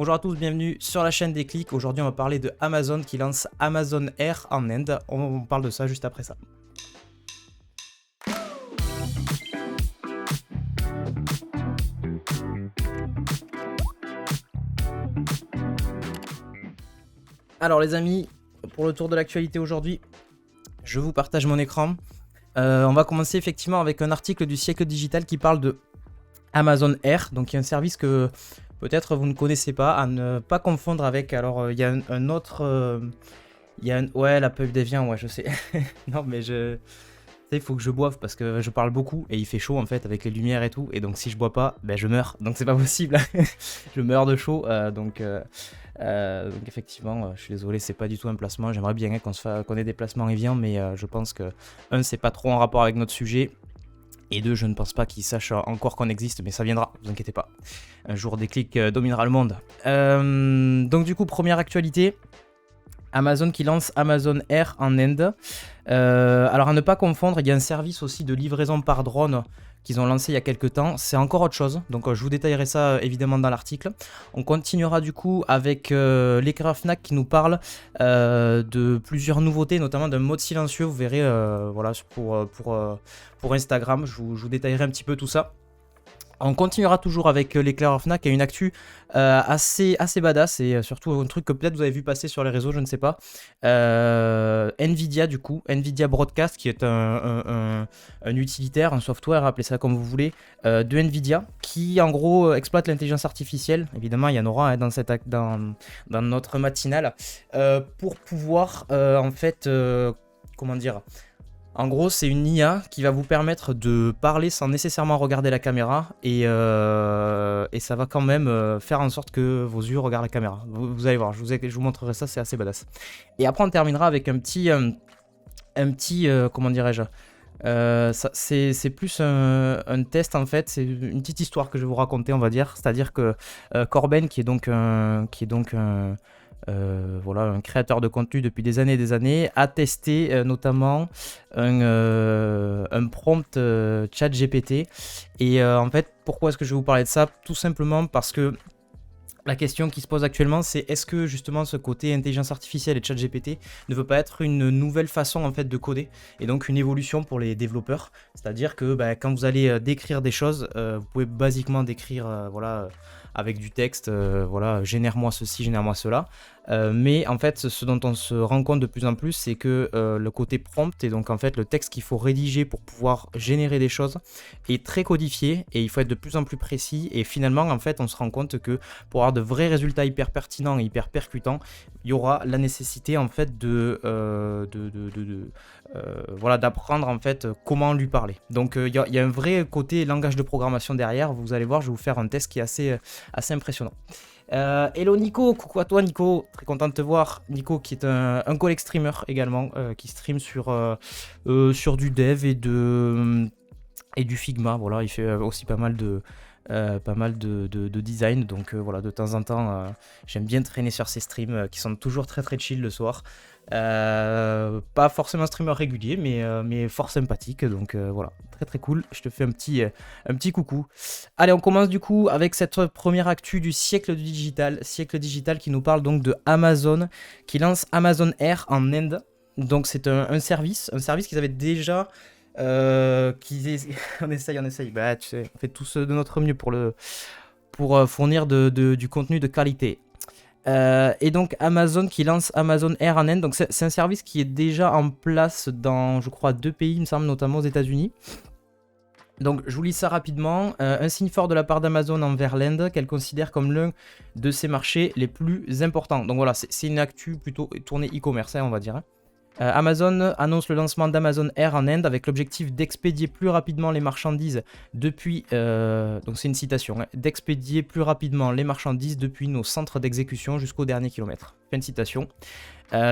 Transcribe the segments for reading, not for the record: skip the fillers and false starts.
Bonjour à tous, bienvenue sur la chaîne Déclic. Aujourd'hui on va parler de Amazon qui lance Amazon Air en Inde. On parle de ça juste après ça. Alors les amis, pour le tour de l'actualité aujourd'hui, je vous partage mon écran. On va commencer effectivement avec un article du siècle digital qui parle de Amazon Air, donc il y a un service que peut-être vous ne connaissez pas, à ne pas confondre avec, alors il y a un autre, ouais, la pub des viands, ouais je sais, non mais il faut que je boive parce que je parle beaucoup et il fait chaud en fait avec les lumières et tout, et donc si je bois pas, ben je meurs, donc c'est pas possible, je meurs de chaud, donc effectivement, je suis désolé, c'est pas du tout un placement, j'aimerais bien qu'on ait des placements Evian, mais je pense que, c'est pas trop en rapport avec notre sujet, et deux, je ne pense pas qu'ils sachent encore qu'on existe, mais ça viendra, vous inquiétez pas. Un jour Déclic dominera le monde. Donc du coup, première actualité, Amazon qui lance Amazon Air en Inde. Alors à ne pas confondre, il y a un service aussi de livraison par drone qu'ils ont lancé il y a quelques temps, c'est encore autre chose, donc je vous détaillerai ça évidemment dans l'article. On continuera du coup avec l'éclaireur Fnac qui nous parle de plusieurs nouveautés, notamment d'un mode silencieux, vous verrez, voilà, pour Instagram, je vous détaillerai un petit peu tout ça. On continuera toujours avec l'éclaireur Fnac et une actu assez badass, et surtout un truc que peut-être vous avez vu passer sur les réseaux, je ne sais pas. Nvidia du coup, Nvidia Broadcast qui est un utilitaire, un software, appelez ça comme vous voulez, de Nvidia qui en gros exploite l'intelligence artificielle. Évidemment il y en aura dans notre matinale pour pouvoir en fait, comment dire, en gros, c'est une IA qui va vous permettre de parler sans nécessairement regarder la caméra, et ça va quand même faire en sorte que vos yeux regardent la caméra. Vous allez voir, je vous montrerai ça, c'est assez badass. Et après, on terminera avec un petit comment dirais-je, c'est plus un test en fait, c'est une petite histoire que je vais vous raconter, on va dire. C'est-à-dire que Corben, qui est donc voilà, un créateur de contenu depuis des années, a testé notamment un prompt chat GPT. Et en fait, pourquoi est-ce que je vais vous parler de ça? Tout simplement parce que la question qui se pose actuellement, c'est est-ce que justement ce côté intelligence artificielle et chat GPT ne veut pas être une nouvelle façon en fait de coder, et donc une évolution pour les développeurs. C'est-à-dire que quand vous allez décrire des choses, vous pouvez basiquement décrire voilà, avec du texte, voilà, génère-moi ceci, génère-moi cela. Mais en fait, ce dont on se rend compte de plus en plus, c'est que le côté prompt, et donc en fait le texte qu'il faut rédiger pour pouvoir générer des choses, est très codifié, et il faut être de plus en plus précis. Et finalement, en fait, on se rend compte que pour avoir de vrais résultats hyper pertinents et hyper percutants, il y aura la nécessité en fait voilà, d'apprendre en fait comment lui parler. Donc il y a un vrai côté langage de programmation derrière. Vous allez voir, je vais vous faire un test qui est assez impressionnant. Hello Nico, coucou à toi Nico, très content de te voir. Nico qui est un collègue streamer également, qui stream sur du dev et du Figma. Voilà, il fait aussi pas mal de design, donc voilà, de temps en temps j'aime bien traîner sur ces streams qui sont toujours très chill le soir. Pas forcément streamer régulier, mais fort sympathique, donc voilà, très cool. Je te fais un petit coucou. Allez, on commence du coup avec cette première actu du siècle digital qui nous parle donc de Amazon qui lance Amazon Air en Inde. Donc c'est un service qu'ils avaient déjà on essaye, bah tu sais, on fait tous de notre mieux pour fournir du contenu de qualité. Et donc Amazon qui lance Amazon Air en Inde, donc c'est un service qui est déjà en place dans, je crois, 2 pays, il me semble, notamment aux États-Unis. Donc je vous lis ça rapidement. Un signe fort de la part d'Amazon envers l'Inde, qu'elle considère comme l'un de ses marchés les plus importants. Donc voilà, c'est une actu plutôt tournée e-commerce, on va dire. Amazon annonce le lancement d'Amazon Air en Inde avec l'objectif d'expédier plus rapidement les marchandises depuis, donc c'est une citation, d'expédier plus rapidement les marchandises depuis nos centres d'exécution jusqu'au dernier kilomètre. Fin de citation.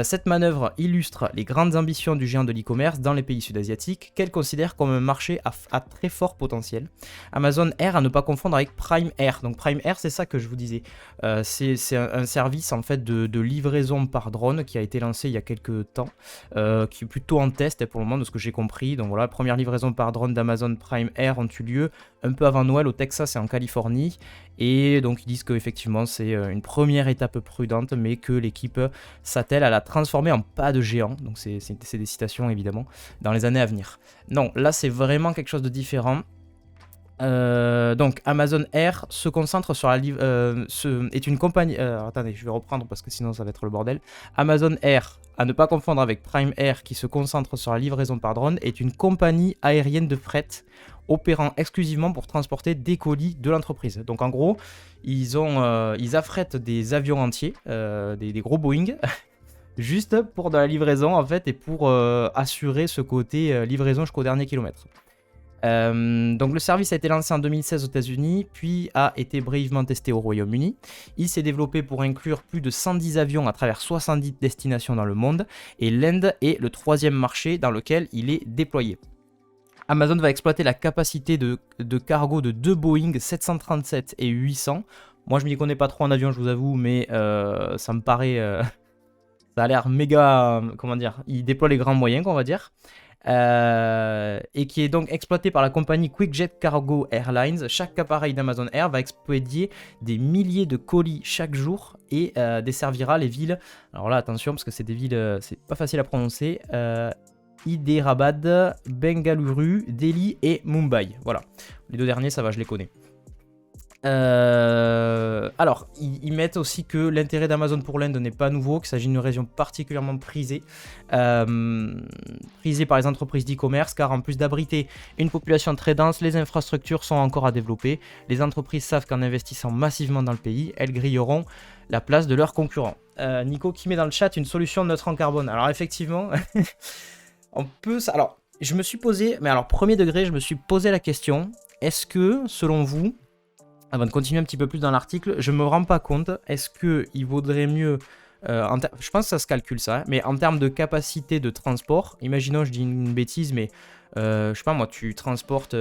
Cette manœuvre illustre les grandes ambitions du géant de l'e-commerce dans les pays sud-asiatiques, qu'elle considère comme un marché à très fort potentiel. Amazon Air à ne pas confondre avec Prime Air. Donc Prime Air, c'est ça que je vous disais. C'est un service en fait de livraison par drone qui a été lancé il y a quelques temps, qui est plutôt en test pour le moment de ce que j'ai compris. Donc voilà, la première livraison par drone d'Amazon Prime Air ont eu lieu un peu avant Noël au Texas et en Californie. Et donc ils disent qu'effectivement c'est une première étape prudente, mais que l'équipe s'attelle à la transformer en pas de géant. Donc c'est des citations évidemment, dans les années à venir. Non, là c'est vraiment quelque chose de différent. Donc Amazon Air se concentre sur la est une compagnie. Attendez, je vais reprendre parce que sinon ça va être le bordel. Amazon Air, à ne pas confondre avec Prime Air, qui se concentre sur la livraison par drone, est une compagnie aérienne de fret opérant exclusivement pour transporter des colis de l'entreprise. Donc en gros, ils affrètent des avions entiers, des gros Boeing. Juste pour de la livraison en fait et pour assurer ce côté livraison jusqu'au dernier kilomètre. Donc le service a été lancé en 2016 aux États-Unis, puis a été brièvement testé au Royaume-Uni. Il s'est développé pour inclure plus de 110 avions à travers 70 destinations dans le monde, et l'Inde est le troisième marché dans lequel il est déployé. Amazon va exploiter la capacité de cargo de 2 Boeing 737 et 800. Moi je m'y connais pas trop en avion, je vous avoue, mais ça me paraît... ça a l'air méga... comment dire, il déploie les grands moyens, qu'on va dire. Et qui est donc exploité par la compagnie QuickJet Cargo Airlines. Chaque appareil d'Amazon Air va expédier des milliers de colis chaque jour et desservira les villes. Alors là, attention, parce que c'est des villes, c'est pas facile à prononcer. Hyderabad, Bengaluru, Delhi et Mumbai. Voilà, les deux derniers, ça va, je les connais. Alors, ils mettent aussi que l'intérêt d'Amazon pour l'Inde n'est pas nouveau, qu'il s'agit d'une région particulièrement prisée, prisée par les entreprises d'e-commerce, car en plus d'abriter une population très dense, les infrastructures sont encore à développer. Les entreprises savent qu'en investissant massivement dans le pays, elles grilleront la place de leurs concurrents. Nico qui met dans le chat une solution neutre en carbone. Alors effectivement, on peut... Alors, je me suis posé, mais alors premier degré, je me suis posé la question, est-ce que, selon vous, avant de continuer un petit peu plus dans l'article, je me rends pas compte, est-ce qu'il vaudrait mieux, je pense que ça se calcule ça, hein, mais en termes de capacité de transport, imaginons, je dis une bêtise, mais je sais pas moi, tu transportes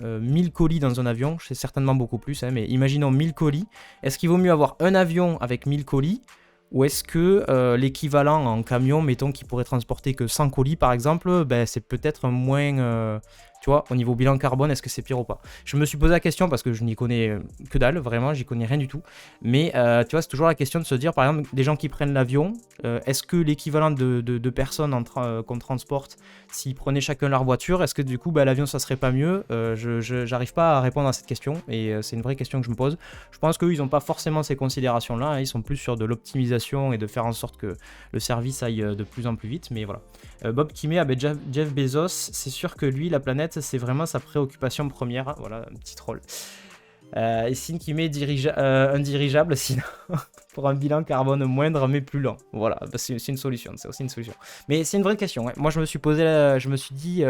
1000 colis dans un avion, c'est certainement beaucoup plus, hein, mais imaginons 1000 colis, est-ce qu'il vaut mieux avoir un avion avec 1000 colis, ou est-ce que l'équivalent en camion, mettons, qui pourrait transporter que 100 colis par exemple, ben, c'est peut-être moins... tu vois, au niveau bilan carbone, est-ce que c'est pire ou pas? Je me suis posé la question parce que je n'y connais que dalle, vraiment, j'y connais rien du tout. Mais tu vois, c'est toujours la question de se dire, par exemple, des gens qui prennent l'avion, est-ce que l'équivalent de personnes qu'on transporte, s'ils prenaient chacun leur voiture, est-ce que du coup, bah, l'avion, ça serait pas mieux? J'arrive pas à répondre à cette question et c'est une vraie question que je me pose. Je pense qu'eux, ils n'ont pas forcément ces considérations-là, hein, ils sont plus sur de l'optimisation et de faire en sorte que le service aille de plus en plus vite, mais voilà. Bob Kimé, ah ben Jeff Bezos, c'est sûr que lui, la planète, c'est vraiment sa préoccupation première. Voilà, un petit troll. Et Sin Kimé, un dirigeable, sinon, pour un bilan carbone moindre, mais plus lent. Voilà, c'est une solution, c'est aussi une solution. Mais c'est une vraie question. Hein. Moi, je me suis dit,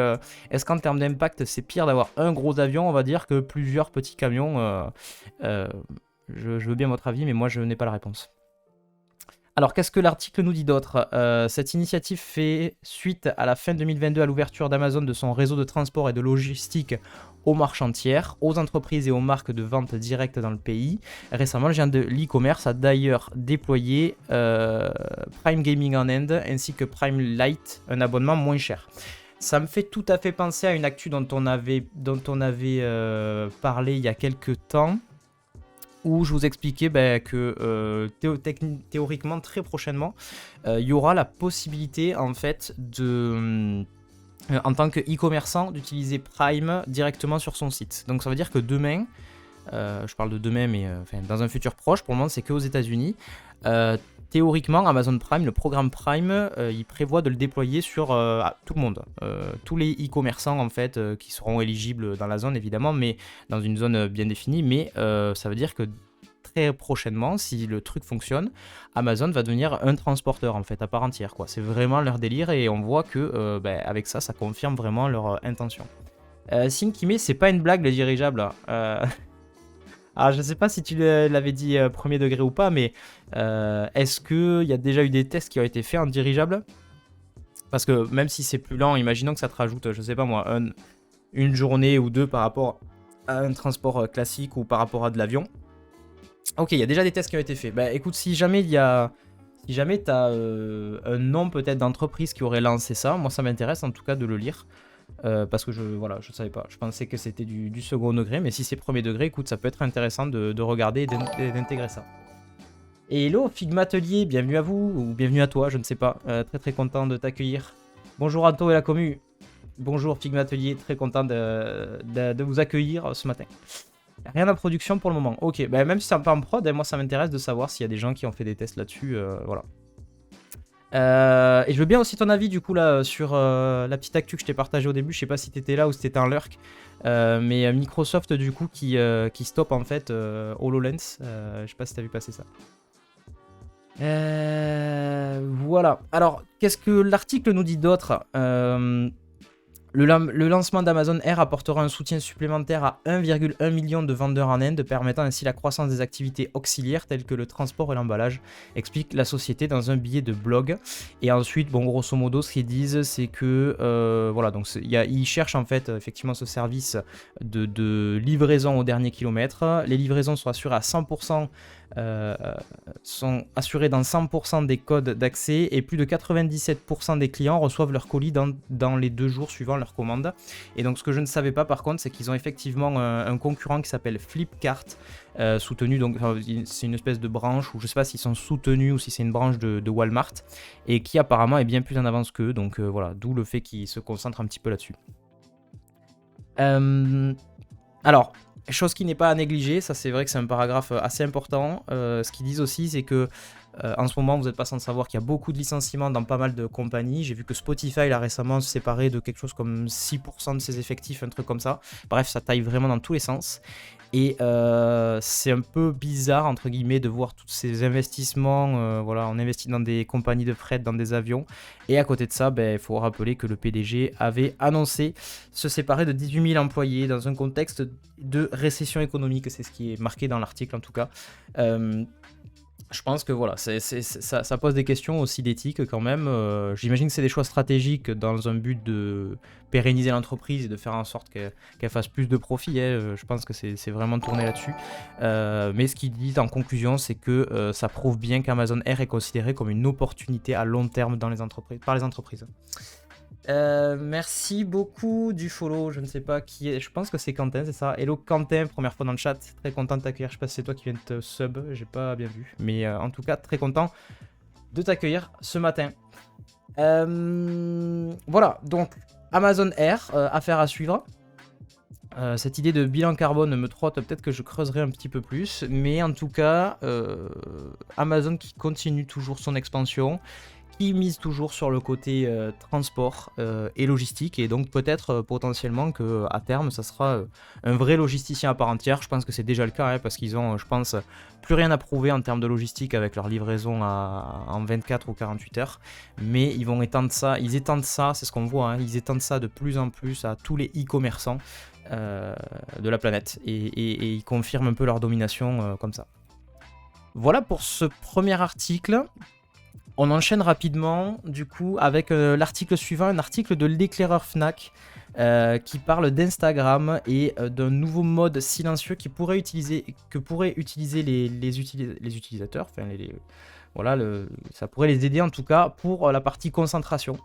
est-ce qu'en termes d'impact, c'est pire d'avoir un gros avion, on va dire, que plusieurs petits camions je veux bien votre avis, mais moi, je n'ai pas la réponse. Alors, qu'est-ce que l'article nous dit d'autre? Cette initiative fait suite à la fin 2022 à l'ouverture d'Amazon de son réseau de transport et de logistique aux marches entières, aux entreprises et aux marques de vente directe dans le pays. Récemment, le géant de l'e-commerce a d'ailleurs déployé Prime Gaming en Inde ainsi que Prime Lite, un abonnement moins cher. Ça me fait tout à fait penser à une actu dont on avait parlé il y a quelques temps, où je vous expliquais que théoriquement, très prochainement, il y aura la possibilité en fait de, en tant que e-commerçant, d'utiliser Prime directement sur son site. Donc ça veut dire que demain, je parle de demain, mais dans un futur proche, pour le moment c'est que aux États-Unis. Théoriquement, Amazon Prime, le programme Prime, il prévoit de le déployer sur tout le monde. Tous les e-commerçants, en fait, qui seront éligibles dans la zone, évidemment, mais dans une zone bien définie. Mais ça veut dire que très prochainement, si le truc fonctionne, Amazon va devenir un transporteur, en fait, à part entière, quoi. C'est vraiment leur délire et on voit que, avec ça, ça confirme vraiment leur intention. Sinkime, c'est pas une blague, le dirigeable. Alors, je ne sais pas si tu l'avais dit premier degré ou pas, mais est-ce qu'il y a déjà eu des tests qui ont été faits en dirigeable? Parce que même si c'est plus lent, imaginons que ça te rajoute, je sais pas moi, une journée ou deux par rapport à un transport classique ou par rapport à de l'avion. Ok, il y a déjà des tests qui ont été faits. Bah écoute, si jamais tu as un nom peut-être d'entreprise qui aurait lancé ça, moi ça m'intéresse en tout cas de le lire. parce que voilà, je savais pas. Je pensais que c'était du second degré, mais si c'est premier degré, écoute, ça peut être intéressant de regarder et d'intégrer ça. Et hello Figma Atelier, bienvenue à vous, ou bienvenue à toi, je ne sais pas. Très très content de t'accueillir. Bonjour Anto et la commu. Bonjour Figma Atelier, très content de vous accueillir ce matin. Rien en production pour le moment. Ok, bah même si c'est un peu en prod, moi ça m'intéresse de savoir s'il y a des gens qui ont fait des tests là-dessus. Voilà. Et je veux bien aussi ton avis du coup là sur la petite actu que je t'ai partagée au début. Je sais pas si t'étais là ou si t'étais un lurk. Mais Microsoft du coup qui stoppe en fait HoloLens. Je sais pas si t'as vu passer ça. Voilà. Alors, qu'est-ce que l'article nous dit d'autre le lancement d'Amazon Air apportera un soutien supplémentaire à 1,1 million de vendeurs en Inde, permettant ainsi la croissance des activités auxiliaires telles que le transport et l'emballage, explique la société dans un billet de blog. Et ensuite, bon, grosso modo, ce qu'ils disent, c'est que voilà, donc ils cherchent en fait effectivement ce service de livraison au dernier kilomètre. Les livraisons sont assurées à 100%. Sont assurés dans 100% des codes d'accès et plus de 97% des clients reçoivent leur colis dans les 2 jours suivant leur commande. Et donc ce que je ne savais pas par contre, c'est qu'ils ont effectivement un concurrent qui s'appelle Flipkart, soutenu, donc c'est une espèce de branche, ou je sais pas s'ils sont soutenus ou si c'est une branche de Walmart, et qui apparemment est bien plus en avance qu'eux, donc voilà, d'où le fait qu'ils se concentrent un petit peu là-dessus. Alors, chose qui n'est pas à négliger, ça c'est vrai que c'est un paragraphe assez important. Ce qu'ils disent aussi, c'est que en ce moment, vous n'êtes pas sans savoir qu'il y a beaucoup de licenciements dans pas mal de compagnies. J'ai vu que Spotify l'a récemment séparé de quelque chose comme 6% de ses effectifs, un truc comme ça. Bref, ça taille vraiment dans tous les sens. Et c'est un peu bizarre, entre guillemets, de voir tous ces investissements. Voilà, on investit dans des compagnies de fret, dans des avions. Et à côté de ça, il faut rappeler que le PDG avait annoncé se séparer de 18 000 employés dans un contexte de récession économique. C'est ce qui est marqué dans l'article, en tout cas. Je pense que voilà, ça pose des questions aussi d'éthique quand même. J'imagine que c'est des choix stratégiques dans un but de pérenniser l'entreprise et de faire en sorte qu'elle fasse plus de profit. Je pense que c'est vraiment tourné là-dessus. Mais ce qu'ils disent en conclusion, c'est que ça prouve bien qu'Amazon Air est considéré comme une opportunité à long terme par les entreprises. Merci beaucoup du follow, je ne sais pas qui est, je pense que c'est Quentin, c'est ça. Hello Quentin, première fois dans le chat, très content de t'accueillir, je sais pas si c'est toi qui viens de te sub, j'ai pas bien vu, mais en tout cas très content de t'accueillir ce matin. Voilà, donc Amazon Air, affaire à suivre. Cette idée de bilan carbone me trotte, peut-être que je creuserai un petit peu plus, mais en tout cas, Amazon qui continue toujours son expansion, qui mise toujours sur le côté transport et logistique, et donc peut-être potentiellement qu'à terme ça sera un vrai logisticien à part entière. Je pense que c'est déjà le cas, parce qu'ils ont, je pense, plus rien à prouver en termes de logistique avec leur livraison en 24 ou 48 heures, mais ils étendent ça, c'est ce qu'on voit, ils étendent ça de plus en plus à tous les e-commerçants de la planète, et ils confirment un peu leur domination comme ça. Voilà pour ce premier article. On enchaîne rapidement du coup avec l'article suivant, un article de l'éclaireur Fnac qui parle d'Instagram et d'un nouveau mode silencieux qui pourrait utiliser les utilisateurs, enfin voilà, ça pourrait les aider en tout cas pour la partie concentration.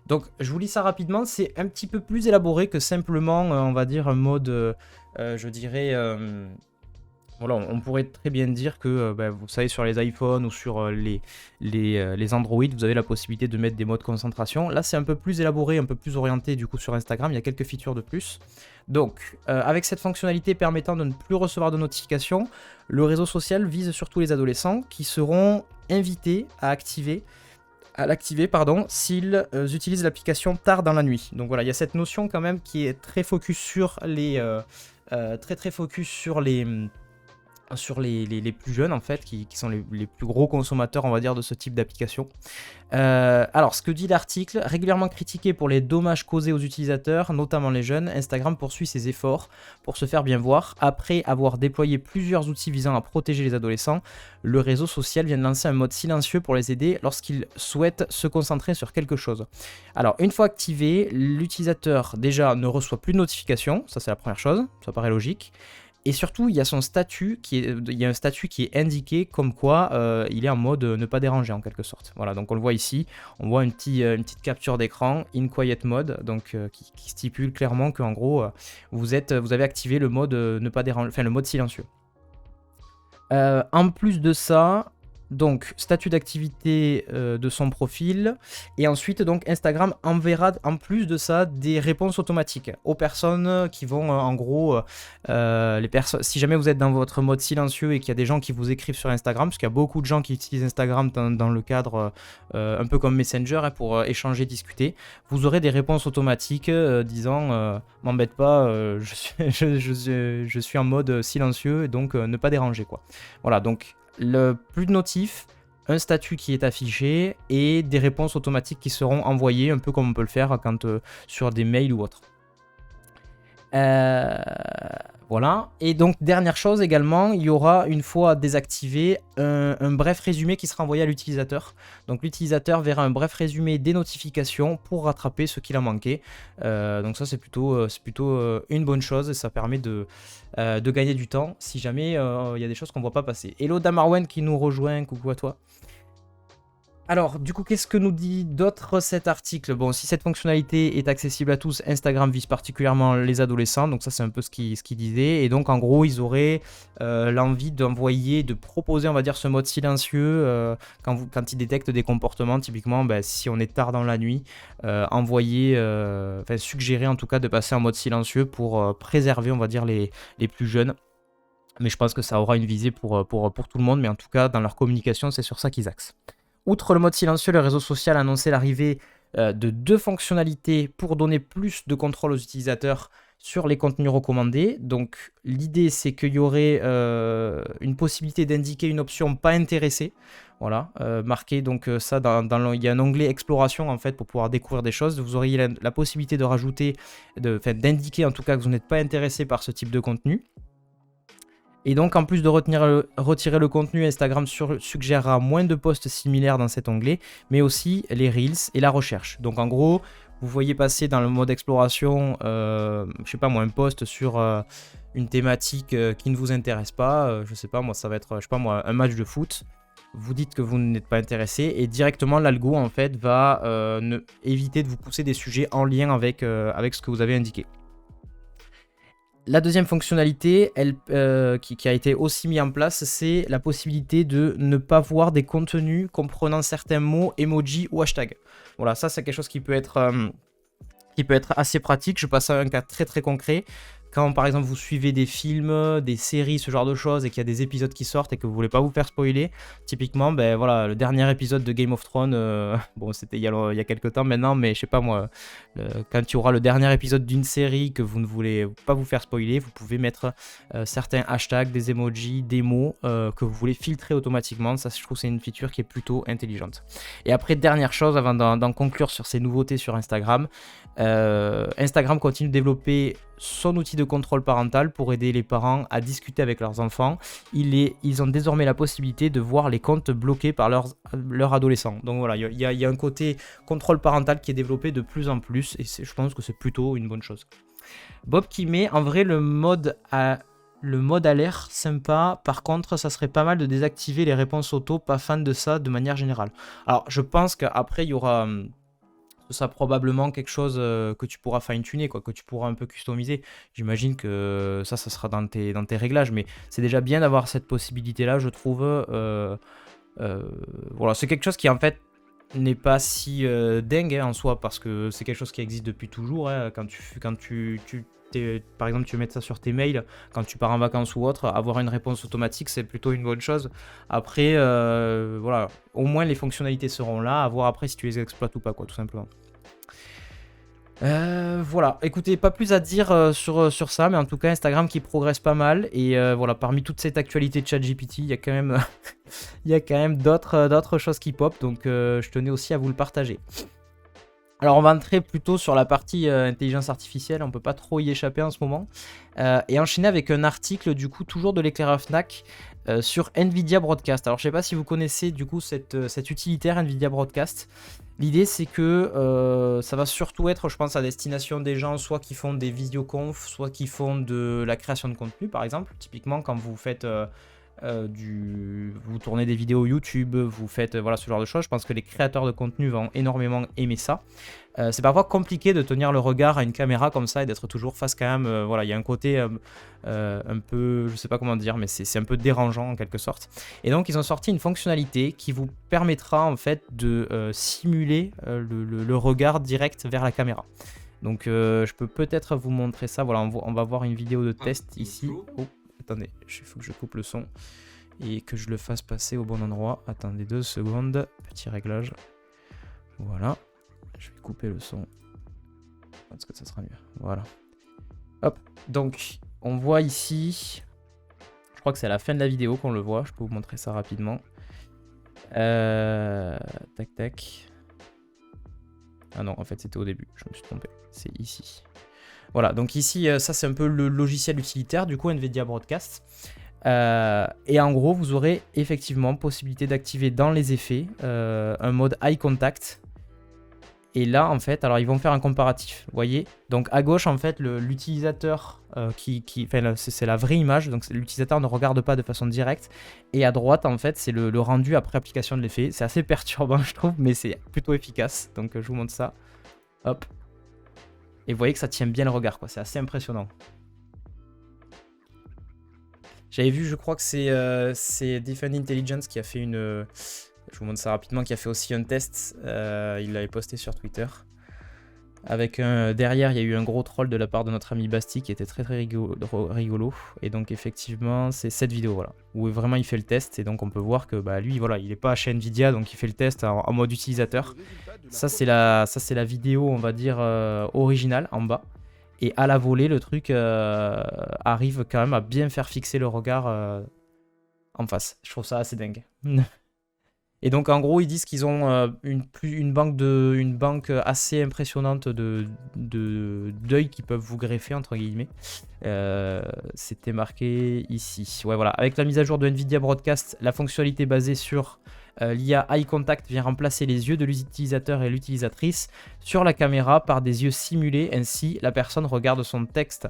Donc je vous lis ça rapidement, c'est un petit peu plus élaboré que simplement on va dire un mode je dirais voilà, on pourrait très bien dire que, vous savez, sur les iPhones ou sur les Android, vous avez la possibilité de mettre des modes concentration. Là, c'est un peu plus élaboré, un peu plus orienté du coup sur Instagram. Il y a quelques features de plus. Donc, avec cette fonctionnalité permettant de ne plus recevoir de notifications, le réseau social vise surtout les adolescents qui seront invités à l'activer s'ils utilisent l'application tard dans la nuit. Donc voilà, il y a cette notion quand même qui est très focus sur les plus jeunes en fait, qui sont les plus gros consommateurs on va dire de ce type d'application. Alors ce que dit l'article, régulièrement critiqué pour les dommages causés aux utilisateurs, notamment les jeunes, Instagram poursuit ses efforts pour se faire bien voir. Après avoir déployé plusieurs outils visant à protéger les adolescents, le réseau social vient de lancer un mode silencieux pour les aider lorsqu'ils souhaitent se concentrer sur quelque chose. Alors une fois activé, l'utilisateur déjà ne reçoit plus de notifications, ça c'est la première chose, ça paraît logique. Et surtout, il y a son statut il y a un statut qui est indiqué comme quoi il est en mode ne pas déranger en quelque sorte. Voilà, donc on le voit ici, on voit une petite capture d'écran in quiet mode, donc qui stipule clairement qu'en gros vous avez activé le mode ne pas déranger, enfin le mode silencieux. En plus de ça, donc statut d'activité de son profil, et ensuite donc Instagram enverra en plus de ça des réponses automatiques aux personnes qui vont en gros si jamais vous êtes dans votre mode silencieux et qu'il y a des gens qui vous écrivent sur Instagram, parce qu'il y a beaucoup de gens qui utilisent Instagram dans le cadre un peu comme Messenger pour échanger, discuter, vous aurez des réponses automatiques disant m'embête pas, je suis en mode silencieux, donc ne pas déranger quoi. Voilà, donc plus de notifs, un statut qui est affiché et des réponses automatiques qui seront envoyées, un peu comme on peut le faire quand sur des mails ou autres. Voilà. Et donc, dernière chose également, il y aura, une fois désactivé, un bref résumé qui sera envoyé à l'utilisateur. Donc, l'utilisateur verra un bref résumé des notifications pour rattraper ce qu'il a manqué. Donc, ça, c'est plutôt une bonne chose et ça permet de gagner du temps si jamais il y a des choses qu'on ne voit pas passer. Hello Damarwen qui nous rejoint, coucou à toi. Alors, du coup, qu'est-ce que nous dit d'autre cet article? Bon, si cette fonctionnalité est accessible à tous, Instagram vise particulièrement les adolescents, donc ça c'est un peu ce qu'il disait, et donc en gros, ils auraient l'envie d'envoyer, de proposer, on va dire, ce mode silencieux quand ils détectent des comportements, typiquement, si on est tard dans la nuit, suggérer en tout cas de passer en mode silencieux pour préserver, on va dire, les plus jeunes. Mais je pense que ça aura une visée pour tout le monde, mais en tout cas, dans leur communication, c'est sur ça qu'ils axent. Outre le mode silencieux, le réseau social a annoncé l'arrivée de 2 fonctionnalités pour donner plus de contrôle aux utilisateurs sur les contenus recommandés. Donc l'idée c'est qu'il y aurait une possibilité d'indiquer une option pas intéressée. Voilà, marqué donc ça il y a un onglet exploration en fait pour pouvoir découvrir des choses. Vous auriez la possibilité de rajouter, d'indiquer en tout cas que vous n'êtes pas intéressé par ce type de contenu. Et donc en plus de retirer le contenu, Instagram suggérera moins de posts similaires dans cet onglet, mais aussi les Reels et la recherche. Donc en gros, vous voyez passer dans le mode exploration, je sais pas moi, un post sur une thématique qui ne vous intéresse pas, je sais pas moi, ça va être, je sais pas moi, un match de foot. Vous dites que vous n'êtes pas intéressé et directement l'algo en fait va éviter de vous pousser des sujets en lien avec ce que vous avez indiqué. La deuxième fonctionnalité, qui a été aussi mise en place, c'est la possibilité de ne pas voir des contenus comprenant certains mots, emojis ou hashtags. Voilà, ça c'est quelque chose qui peut être assez pratique. Je passe à un cas très très concret. Quand par exemple vous suivez des films, des séries, ce genre de choses, et qu'il y a des épisodes qui sortent et que vous voulez pas vous faire spoiler, typiquement, voilà, le dernier épisode de Game of Thrones, bon c'était il y a quelques temps maintenant, mais je sais pas moi, quand il y aura le dernier épisode d'une série que vous ne voulez pas vous faire spoiler, vous pouvez mettre certains hashtags, des emojis, des mots que vous voulez filtrer automatiquement. Ça, je trouve que c'est une feature qui est plutôt intelligente. Et après, dernière chose, avant d'en conclure sur ces nouveautés sur Instagram, Instagram continue de développer son outil de contrôle parental pour aider les parents à discuter avec leurs enfants. Ils ont désormais la possibilité de voir les comptes bloqués par leurs adolescents. Donc voilà, il y a un côté contrôle parental qui est développé de plus en plus et je pense que c'est plutôt une bonne chose. Bob qui met en vrai le mode a l'air sympa. Par contre, ça serait pas mal de désactiver les réponses auto, pas fan de ça de manière générale. Alors je pense qu'après il y aura ça probablement quelque chose que tu pourras fine-tuner, quoi, que tu pourras un peu customiser. J'imagine que ça sera dans tes réglages, mais c'est déjà bien d'avoir cette possibilité-là, je trouve. Voilà, c'est quelque chose qui en fait n'est pas si dingue en soi, parce que c'est quelque chose qui existe depuis toujours. Quand par exemple, tu veux mettre ça sur tes mails, quand tu pars en vacances ou autre, avoir une réponse automatique, c'est plutôt une bonne chose. Après, voilà, au moins les fonctionnalités seront là, à voir après si tu les exploites ou pas, quoi, tout simplement. Voilà, écoutez, pas plus à dire sur ça, mais en tout cas Instagram qui progresse pas mal, et voilà, parmi toute cette actualité de ChatGPT, il y a quand même d'autres choses qui pop, donc je tenais aussi à vous le partager. Alors on va entrer plutôt sur la partie intelligence artificielle, on peut pas trop y échapper en ce moment, et enchaîner avec un article du coup toujours de l'éclaireur Fnac sur NVIDIA Broadcast. Alors je sais pas si vous connaissez du coup cet utilitaire NVIDIA Broadcast. L'idée c'est que ça va surtout être, je pense, à destination des gens soit qui font des visioconf, soit qui font de la création de contenu par exemple. Typiquement quand vous faites vous tournez des vidéos YouTube, vous faites voilà ce genre de choses. Je pense que les créateurs de contenu vont énormément aimer ça. C'est parfois compliqué de tenir le regard à une caméra comme ça et d'être toujours face quand même. Voilà, il y a un côté un peu, je sais pas comment dire, mais c'est un peu dérangeant en quelque sorte. Et donc ils ont sorti une fonctionnalité qui vous permettra en fait de simuler le regard direct vers la caméra. Donc je peux peut-être vous montrer ça. Voilà, on va voir une vidéo de test ici. Oh, attendez, il faut que je coupe le son et que je le fasse passer au bon endroit. Attendez 2 secondes, petit réglage. Voilà, je vais couper le son parce que ça sera mieux. Voilà. Hop, donc on voit ici, je crois que c'est à la fin de la vidéo qu'on le voit. Je peux vous montrer ça rapidement. Tac tac. Ah non, en fait c'était au début, je me suis trompé. C'est ici. Voilà, donc ici, ça c'est un peu le logiciel utilitaire du coup NVIDIA Broadcast. Et en gros, vous aurez effectivement possibilité d'activer dans les effets un mode eye contact. Et là, en fait, alors ils vont faire un comparatif, vous voyez. Donc à gauche, en fait, l'utilisateur enfin, c'est la vraie image, donc l'utilisateur ne regarde pas de façon directe. Et à droite, en fait, c'est le rendu après application de l'effet. C'est assez perturbant, je trouve, mais c'est plutôt efficace. Donc je vous montre ça. Hop. Et vous voyez que ça tient bien le regard, quoi. C'est assez impressionnant. J'avais vu, je crois que c'est Defend Intelligence qui a fait une... je vous montre ça rapidement, qui a fait aussi un test. Il l'avait posté sur Twitter. Avec derrière, il y a eu un gros troll de la part de notre ami Basti qui était très rigolo. Et donc effectivement, c'est cette vidéo, voilà, où vraiment il fait le test. Et donc on peut voir que bah, lui, voilà, il n'est pas chez Nvidia, donc il fait le test en mode utilisateur. Ça c'est la vidéo, on va dire, originale en bas. Et à la volée, le truc arrive quand même à bien faire fixer le regard en face. Je trouve ça assez dingue. Et donc en gros ils disent qu'ils ont une banque assez impressionnante d'œils qui peuvent vous greffer entre guillemets. C'était marqué ici. Ouais voilà, avec la mise à jour de NVIDIA Broadcast, la fonctionnalité basée sur l'IA Eye Contact vient remplacer les yeux de l'utilisateur et l'utilisatrice sur la caméra par des yeux simulés. Ainsi la personne regarde son texte.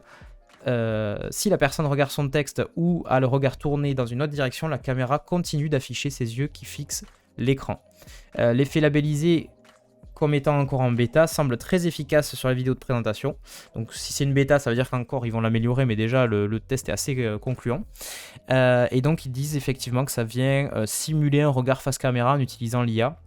Si la personne regarde son texte ou a le regard tourné dans une autre direction, la caméra continue d'afficher ses yeux qui fixent l'écran. L'effet labellisé comme étant encore en bêta semble très efficace sur la vidéo de présentation. Donc si c'est une bêta, ça veut dire qu'encore ils vont l'améliorer, mais déjà le test est assez concluant. Et donc ils disent effectivement que ça vient simuler un regard face caméra en utilisant l'IA.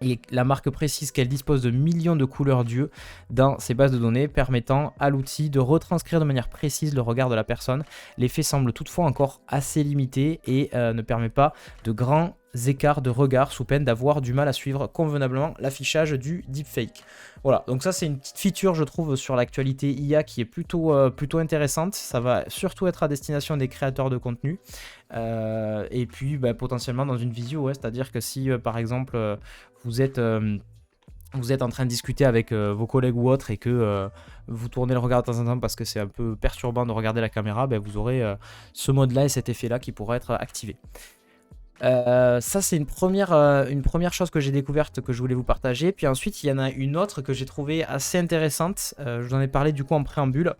Et la marque précise qu'elle dispose de millions de couleurs d'yeux dans ses bases de données, permettant à l'outil de retranscrire de manière précise le regard de la personne. L'effet semble toutefois encore assez limité et ne permet pas de grands écarts de regard sous peine d'avoir du mal à suivre convenablement l'affichage du deepfake. Voilà, donc ça c'est une petite feature je trouve sur l'actualité IA qui est plutôt intéressante. Ça va surtout être à destination des créateurs de contenu. Et puis bah, potentiellement dans une visio, ouais, c'est-à-dire que si par exemple vous êtes en train de discuter avec vos collègues ou autres et que vous tournez le regard de temps en temps parce que c'est un peu perturbant de regarder la caméra, ben vous aurez ce mode-là et cet effet-là qui pourra être activé. Ça c'est une première chose que j'ai découverte que je voulais vous partager. Puis ensuite il y en a une autre que j'ai trouvée assez intéressante. Je vous en ai parlé du coup en préambule.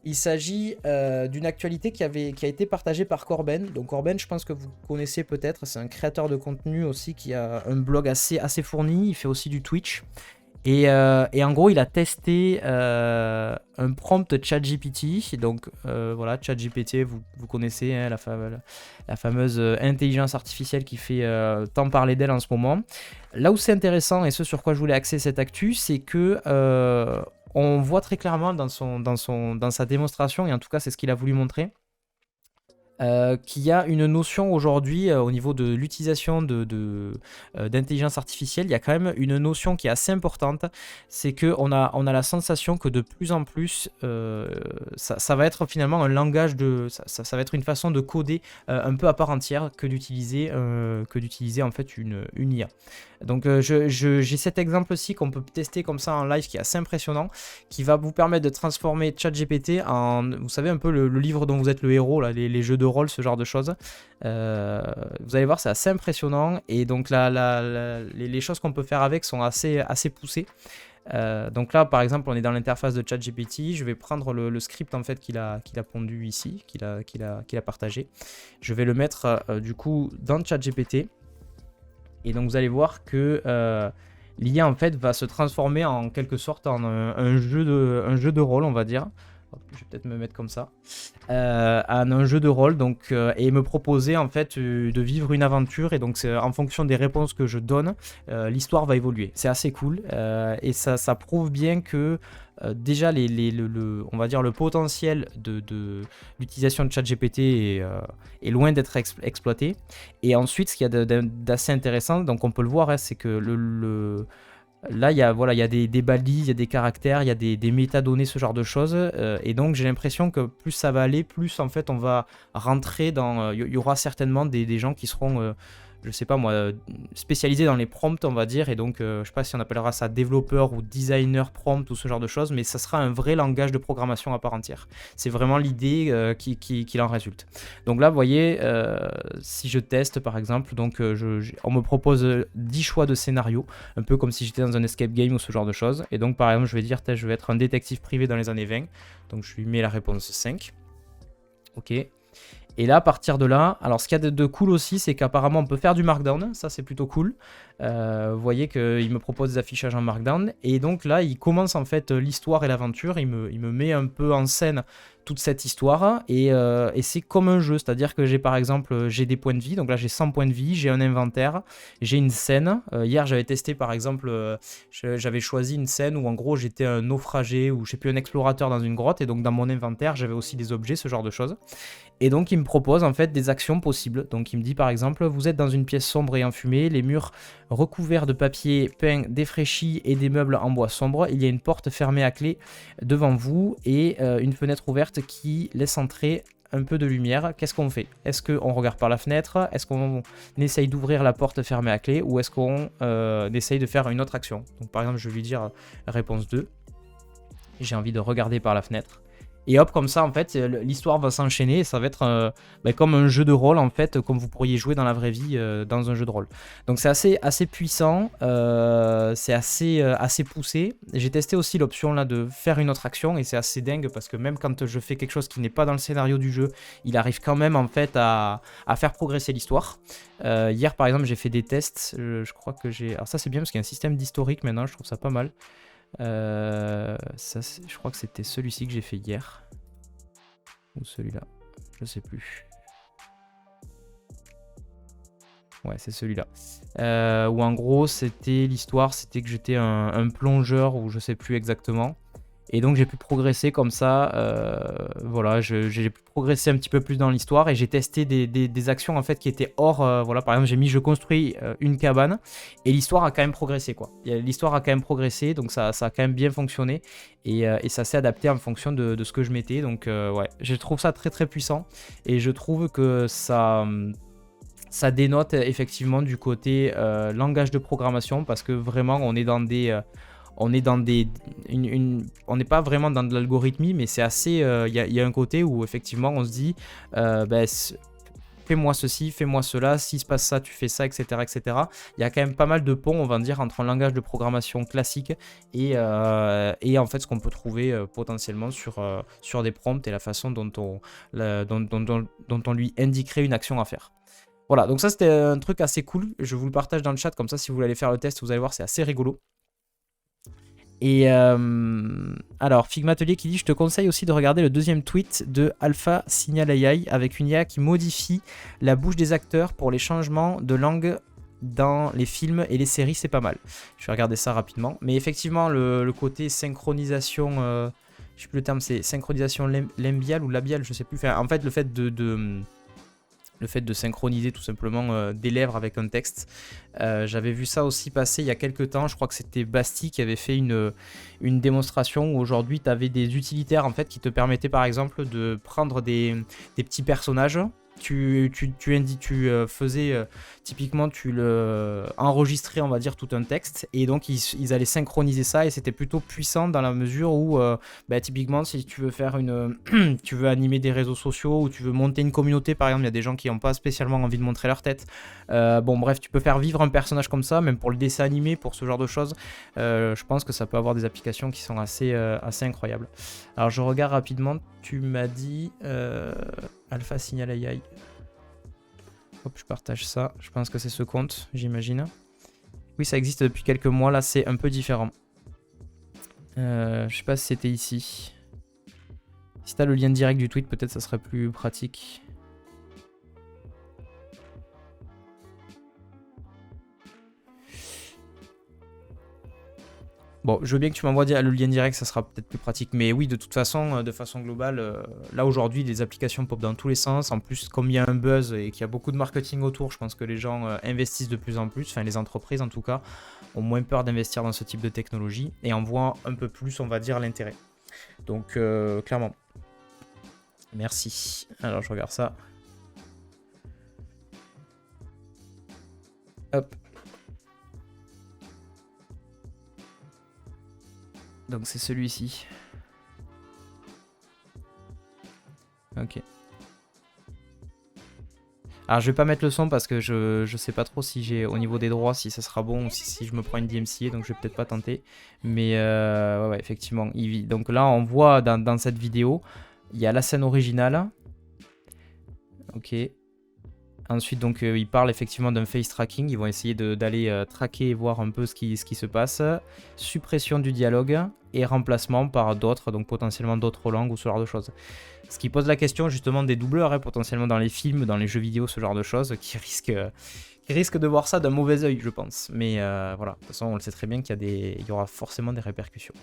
Il s'agit d'une actualité qui a été partagée par Corben. Donc Corben, je pense que vous connaissez peut-être, c'est un créateur de contenu aussi qui a un blog assez fourni, il fait aussi du Twitch. Et en gros, il a testé un prompt ChatGPT. Donc voilà, ChatGPT, vous connaissez hein, la fameuse intelligence artificielle qui fait tant parler d'elle en ce moment. Là où c'est intéressant, et ce sur quoi je voulais axer cette actu, c'est que on voit très clairement dans sa démonstration, et en tout cas c'est ce qu'il a voulu montrer, qu'il y a une notion aujourd'hui au niveau de l'utilisation d'intelligence artificielle. Il y a quand même une notion qui est assez importante, c'est qu'on a la sensation que de plus en plus ça va être finalement un langage ça va être une façon de coder un peu à part entière que d'utiliser en fait une IA. Donc j'ai cet exemple-ci qu'on peut tester comme ça en live qui est assez impressionnant, qui va vous permettre de transformer ChatGPT en, vous savez un peu le livre dont vous êtes le héros, là, les jeux de rôle, ce genre de choses. Vous allez voir, c'est assez impressionnant. Et donc les choses qu'on peut faire avec sont assez poussées. Donc là, par exemple, on est dans l'interface de ChatGPT. Je vais prendre le script en fait qu'il a pondu ici, qu'il a partagé. Je vais le mettre du coup dans ChatGPT. Et donc vous allez voir que l'IA en fait va se transformer en quelque sorte en un jeu de rôle, on va dire. Hop, je vais peut-être me mettre comme ça. En un jeu de rôle, donc, et me proposer en fait de vivre une aventure. Et donc en fonction des réponses que je donne, l'histoire va évoluer. C'est assez cool et ça prouve bien que déjà on va dire le potentiel de l'utilisation de ChatGPT est loin d'être exploité. Et ensuite, ce qu'il y a d'assez intéressant, donc on peut le voir, hein, c'est que là, il y a des balises, il y a des caractères, il y a des métadonnées, ce genre de choses. Et donc, j'ai l'impression que plus ça va aller, plus en fait, on va rentrer dans. Il y aura certainement des gens qui seront, je sais pas moi, spécialisés dans les prompts, on va dire. Et donc, je sais pas si on appellera ça développeur ou designer prompt ou ce genre de choses, mais ça sera un vrai langage de programmation à part entière. C'est vraiment l'idée qui en résulte. Donc là, vous voyez, si je teste par exemple, donc on me propose 10 choix de scénarios, un peu comme si j'étais dans un escape game ou ce genre de choses. Et donc, par exemple, je vais dire, je vais être un détective privé dans les années 20. Donc, je lui mets la réponse 5. Ok. Et là, à partir de là, alors ce qu'il y a de cool aussi, c'est qu'apparemment on peut faire du markdown, ça c'est plutôt cool. Vous voyez qu'il me propose des affichages en markdown, et donc là il commence en fait l'histoire et l'aventure, il me met un peu en scène toute cette histoire, et c'est comme un jeu, c'est-à-dire que j'ai par exemple, j'ai des points de vie, donc là j'ai 100 points de vie, j'ai un inventaire, j'ai une scène. Hier j'avais testé par exemple, j'avais choisi une scène où en gros j'étais un naufragé, ou je sais plus, un explorateur dans une grotte, et donc dans mon inventaire j'avais aussi des objets, ce genre de choses. Et donc il me propose en fait des actions possibles. Donc il me dit par exemple, vous êtes dans une pièce sombre et enfumée, les murs recouverts de papier peint défraîchi et des meubles en bois sombre. Il y a une porte fermée à clé devant vous et une fenêtre ouverte qui laisse entrer un peu de lumière. Qu'est-ce qu'on fait? Est-ce qu'on regarde par la fenêtre? Est-ce qu'on essaye d'ouvrir la porte fermée à clé? Ou est-ce qu'on essaye de faire une autre action? Donc par exemple, je vais lui dire réponse 2. J'ai envie de regarder par la fenêtre. Et hop, comme ça, en fait, l'histoire va s'enchaîner et ça va être comme un jeu de rôle, en fait, comme vous pourriez jouer dans la vraie vie dans un jeu de rôle. Donc c'est assez puissant, c'est assez poussé. J'ai testé aussi l'option là de faire une autre action et c'est assez dingue parce que même quand je fais quelque chose qui n'est pas dans le scénario du jeu, il arrive quand même en fait à faire progresser l'histoire. Hier, par exemple, j'ai fait des tests, je crois que j'ai... Alors ça c'est bien parce qu'il y a un système d'historique maintenant, je trouve ça pas mal. Je crois que c'était celui-ci que j'ai fait hier. Ou celui-là. Je sais plus. Ouais, c'est celui-là. Où en gros, l'histoire, c'était que j'étais un plongeur, ou je sais plus exactement. Et donc j'ai pu progresser comme ça, voilà, j'ai pu progresser un petit peu plus dans l'histoire et j'ai testé des actions en fait qui étaient hors, voilà, par exemple j'ai mis je construis une cabane et l'histoire a quand même progressé quoi. L'histoire a quand même progressé, donc ça a quand même bien fonctionné et ça s'est adapté en fonction de ce que je mettais, donc ouais, je trouve ça très très puissant et je trouve que ça dénote effectivement du côté langage de programmation parce que vraiment on est dans des... on n'est pas vraiment dans de l'algorithmie, mais c'est assez... Il y a un côté où effectivement on se dit fais-moi ceci, fais-moi cela, s'il se passe ça, tu fais ça, etc., etc. Il y a quand même pas mal de ponts, on va dire, entre un langage de programmation classique et en fait ce qu'on peut trouver potentiellement sur des prompts et la façon dont on lui indiquerait une action à faire. Voilà, donc ça c'était un truc assez cool, je vous le partage dans le chat, comme ça si vous voulez aller faire le test, vous allez voir, c'est assez rigolo. Et alors, Figma Atelier qui dit « Je te conseille aussi de regarder le deuxième tweet de Alpha Signal AI avec une IA qui modifie la bouche des acteurs pour les changements de langue dans les films et les séries, c'est pas mal. » Je vais regarder ça rapidement. Mais effectivement, le côté synchronisation, je sais plus le terme, c'est synchronisation lambiale ou labiale, je sais plus. Enfin, en fait, le fait de synchroniser tout simplement des lèvres avec un texte. J'avais vu ça aussi passer il y a quelques temps, je crois que c'était Basti qui avait fait une démonstration où aujourd'hui tu avais des utilitaires en fait qui te permettaient par exemple de prendre des petits personnages tu faisais typiquement, tu le enregistrais, on va dire, tout un texte, et donc ils allaient synchroniser ça, et c'était plutôt puissant dans la mesure où typiquement si tu veux faire tu veux animer des réseaux sociaux, ou tu veux monter une communauté par exemple, il y a des gens qui n'ont pas spécialement envie de montrer leur tête, bon bref, tu peux faire vivre un personnage comme ça, même pour le dessin animé, pour ce genre de choses. Je pense que ça peut avoir des applications qui sont assez incroyables. Alors je regarde rapidement, tu m'as dit Alpha Signal AI. Hop, je partage ça. Je pense que c'est ce compte, j'imagine. Oui, ça existe depuis quelques mois. Là, c'est un peu différent. Je sais pas si c'était ici. Si t'as le lien direct du tweet, peut-être ça serait plus pratique. Bon, je veux bien que tu m'envoies le lien direct, ça sera peut-être plus pratique. Mais oui, de toute façon, de façon globale, là aujourd'hui, les applications pop dans tous les sens. En plus, comme il y a un buzz et qu'il y a beaucoup de marketing autour, je pense que les gens investissent de plus en plus. Enfin, les entreprises en tout cas, ont moins peur d'investir dans ce type de technologie et en voient un peu plus, on va dire, l'intérêt. Donc, clairement. Merci. Alors, je regarde ça. Hop. Donc c'est celui-ci. Ok. Alors je vais pas mettre le son parce que je sais pas trop si j'ai au niveau des droits si ça sera bon ou si je me prends une DMCA, donc je vais peut-être pas tenter. Mais ouais, effectivement. Donc là on voit dans cette vidéo, il y a la scène originale. Ok. Ensuite, donc, ils parlent effectivement d'un face tracking. Ils vont essayer d'aller traquer et voir un peu ce qui se passe. Suppression du dialogue et remplacement par d'autres, donc potentiellement d'autres langues ou ce genre de choses. Ce qui pose la question justement des doubleurs, hein, potentiellement dans les films, dans les jeux vidéo, ce genre de choses, qui risquent de voir ça d'un mauvais œil, je pense. Mais voilà, de toute façon, on le sait très bien qu'il y aura forcément des répercussions.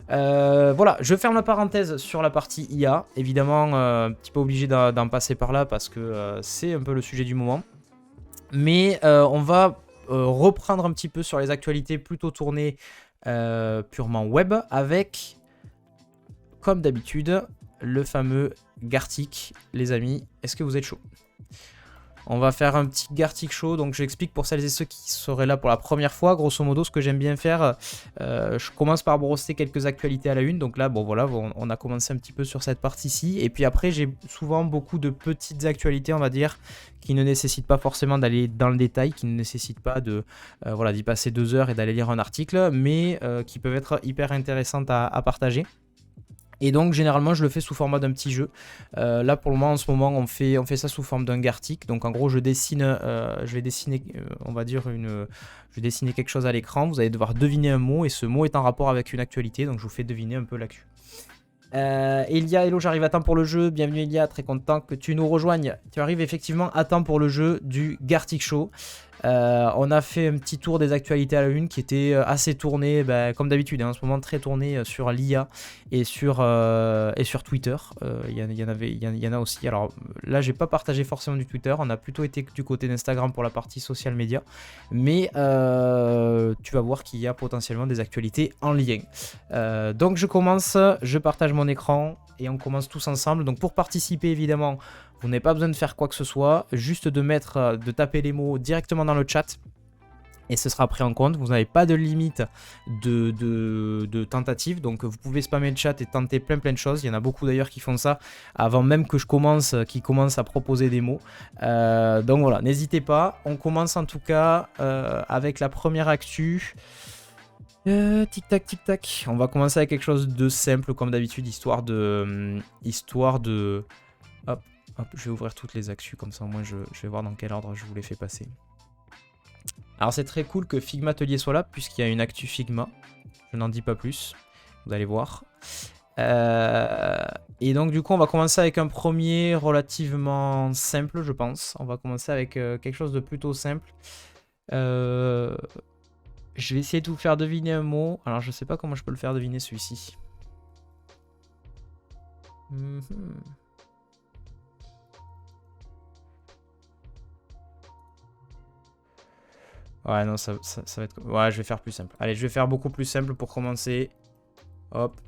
Voilà, je ferme la parenthèse sur la partie IA. Évidemment, un petit peu obligé d'en passer par là parce que c'est un peu le sujet du moment. Mais on va reprendre un petit peu sur les actualités plutôt tournées purement web avec, comme d'habitude, le fameux Gartic. Les amis, est-ce que vous êtes chaud ? On va faire un petit Gartic Show, donc j'explique pour celles et ceux qui seraient là pour la première fois. Grosso modo, ce que j'aime bien faire, je commence par brosser quelques actualités à la une. Donc là, bon voilà, on a commencé un petit peu sur cette partie-ci. Et puis après, j'ai souvent beaucoup de petites actualités, on va dire, qui ne nécessitent pas forcément d'aller dans le détail, qui ne nécessitent pas voilà, d'y passer 2 heures et d'aller lire un article, mais qui peuvent être hyper intéressantes à partager. Et donc généralement je le fais sous format d'un petit jeu. Là pour le moment en ce moment on fait ça sous forme d'un Gartic. Donc en gros je vais dessiner on va dire je vais dessiner quelque chose à l'écran. Vous allez devoir deviner un mot et ce mot est en rapport avec une actualité. Donc je vous fais deviner un peu l'actu. Elia, hello, j'arrive à temps pour le jeu. Bienvenue Elia, très content que tu nous rejoignes. Tu arrives effectivement à temps pour le jeu du Gartic Show. On a fait un petit tour des actualités à la une qui était assez tourné, comme d'habitude, hein, en ce moment très tourné sur l'IA et sur Twitter. Il y en a aussi. Alors là, j'ai pas partagé forcément du Twitter, on a plutôt été du côté d'Instagram pour la partie social media. Mais tu vas voir qu'il y a potentiellement des actualités en lien. Donc je commence, je partage mon écran et on commence tous ensemble. Donc pour participer évidemment, vous n'avez pas besoin de faire quoi que ce soit, juste de taper les mots directement dans le chat et ce sera pris en compte. Vous n'avez pas de limite de tentatives, donc vous pouvez spammer le chat et tenter plein de choses. Il y en a beaucoup d'ailleurs qui font ça avant même que je commence, qui commencent à proposer des mots. Donc voilà, n'hésitez pas. On commence en tout cas avec la première actu. Tic tac tic tac. On va commencer avec quelque chose de simple comme d'habitude, histoire de hop, je vais ouvrir toutes les actus comme ça au moins je vais voir dans quel ordre je vous les fais passer. Alors c'est très cool que Figma Atelier soit là puisqu'il y a une actu Figma. Je n'en dis pas plus, vous allez voir. Et donc du coup on va commencer avec un premier relativement simple je pense. On va commencer avec quelque chose de plutôt simple. Je vais essayer de vous faire deviner un mot. Alors je sais pas comment je peux le faire deviner celui-ci. Ouais, non, ça va être... Ouais, je vais faire plus simple. Allez, je vais faire beaucoup plus simple pour commencer. Hop.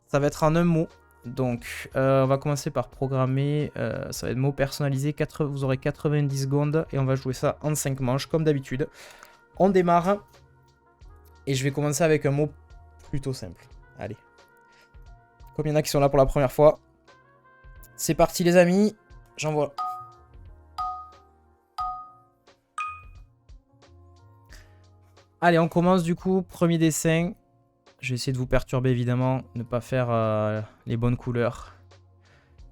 Ça va être en un mot. Donc, on va commencer par programmer. Ça va être mot personnalisé. Vous aurez 90 secondes et on va jouer ça en 5 manches, comme d'habitude. On démarre. Et je vais commencer avec un mot plutôt simple. Allez. Comme il y en a qui sont là pour la première fois. C'est parti, les amis. J'envoie. Allez, on commence du coup. Premier dessin. Je vais essayer de vous perturber évidemment, ne pas faire les bonnes couleurs.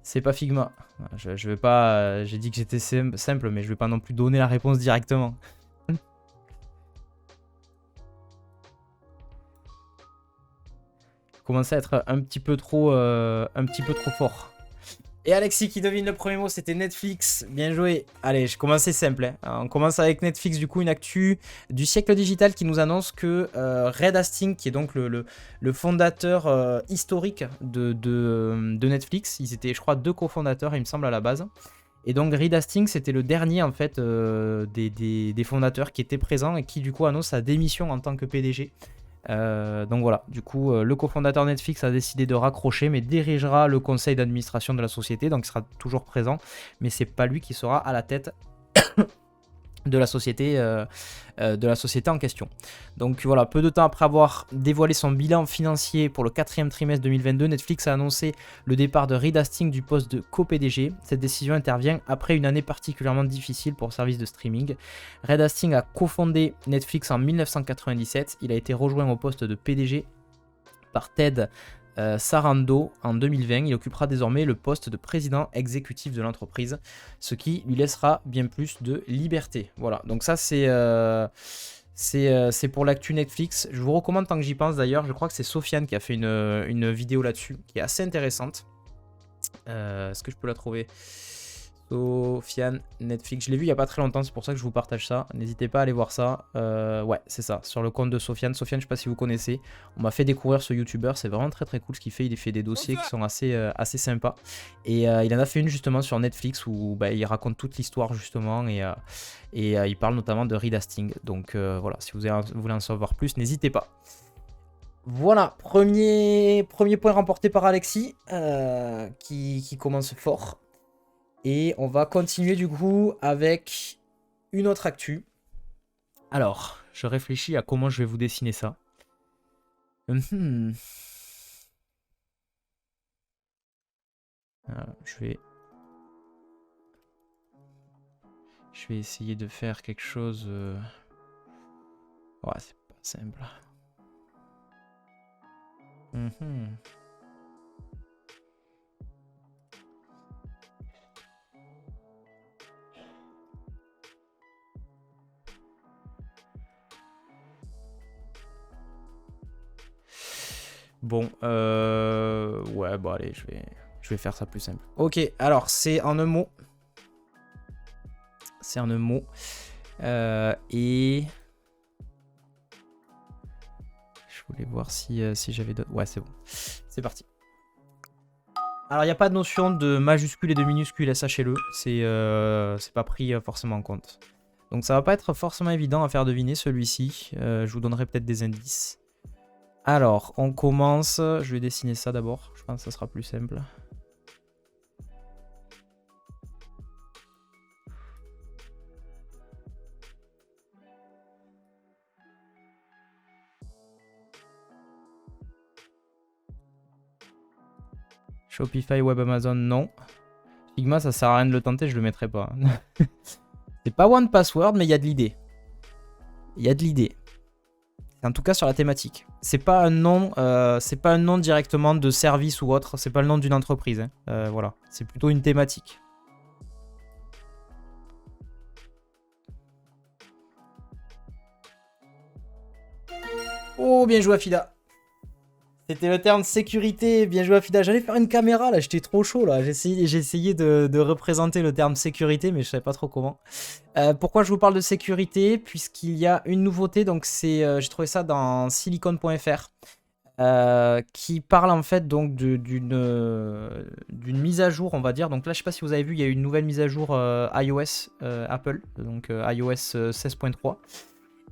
C'est pas Figma. Je vais pas. J'ai dit que j'étais simple, mais je vais pas non plus donner la réponse directement. Commence à être un petit peu trop fort. Et Alexis qui devine le premier mot, c'était Netflix. Bien joué. Allez, je commençais simple. Hein. On commence avec Netflix, du coup, une actu du siècle digital qui nous annonce que Reed Hastings, qui est donc le fondateur historique de Netflix, ils étaient, je crois, 2 cofondateurs, il me semble, à la base. Et donc, Reed Hastings, c'était le dernier, en fait, des fondateurs qui étaient présents et qui, du coup, annonce sa démission en tant que PDG. Donc voilà, du coup, le cofondateur Netflix a décidé de raccrocher, mais dirigera le conseil d'administration de la société, donc il sera toujours présent, mais c'est pas lui qui sera à la tête de la société en question. Donc voilà, peu de temps après avoir dévoilé son bilan financier pour le 4e trimestre 2022, Netflix a annoncé le départ de Reed Hastings du poste de co-PDG. Cette décision intervient après une année particulièrement difficile pour le service de streaming. Reed Hastings a cofondé Netflix en 1997. Il a été rejoint au poste de PDG par Ted Sarandos en 2020. Il occupera désormais le poste de président exécutif de l'entreprise, ce qui lui laissera bien plus de liberté. Voilà, donc ça c'est pour l'actu Netflix. Je vous recommande, tant que j'y pense d'ailleurs, je crois que c'est Sofiane qui a fait une vidéo là-dessus, qui est assez intéressante. Est-ce que je peux la trouver ? Sofiane Netflix, je l'ai vu il n'y a pas très longtemps, c'est pour ça que je vous partage ça. N'hésitez pas à aller voir ça. Ouais, c'est ça, sur le compte de Sofiane. Sofiane, je ne sais pas si vous connaissez. On m'a fait découvrir ce YouTuber, c'est vraiment très très cool ce qu'il fait. Il fait des dossiers qui sont assez sympas. Et il en a fait une justement sur Netflix où il raconte toute l'histoire justement. Et il parle notamment de Reed Hastings. Donc voilà, si vous voulez en savoir plus, n'hésitez pas. Voilà, premier point remporté par Alexis, qui commence fort. Et on va continuer du coup avec une autre actu. Alors, je réfléchis à comment je vais vous dessiner ça. Je vais essayer de faire quelque chose... Ouais, c'est pas simple. Bon, ouais, bon allez, je vais faire ça plus simple. Ok, alors c'est en un mot. C'est en un mot. Et... Je voulais voir si j'avais d'autres... Ouais, c'est bon. C'est parti. Alors, il n'y a pas de notion de majuscule et de minuscule, sachez-le. C'est pas pris forcément en compte. Donc ça va pas être forcément évident à faire deviner celui-ci. Je vous donnerai peut-être des indices. Alors, on commence. Je vais dessiner ça d'abord. Je pense que ça sera plus simple. Shopify, Web, Amazon, non. Figma, ça sert à rien de le tenter, je le mettrai pas. C'est pas One Password, mais il y a de l'idée. Il y a de l'idée. En tout cas sur la thématique. C'est pas un nom directement de service ou autre. C'est pas le nom d'une entreprise. Hein. Voilà. C'est plutôt une thématique. Oh, bien joué Afida. C'était le terme sécurité, bien joué Afida. J'allais faire une caméra là, j'étais trop chaud là. J'ai essayé de représenter le terme sécurité, mais je savais pas trop comment. Pourquoi je vous parle de sécurité? Puisqu'il y a une nouveauté, donc j'ai trouvé ça dans silicon.fr, qui parle en fait donc d'une mise à jour, on va dire. Donc là, je sais pas si vous avez vu, il y a eu une nouvelle mise à jour iOS Apple, donc iOS 16.3.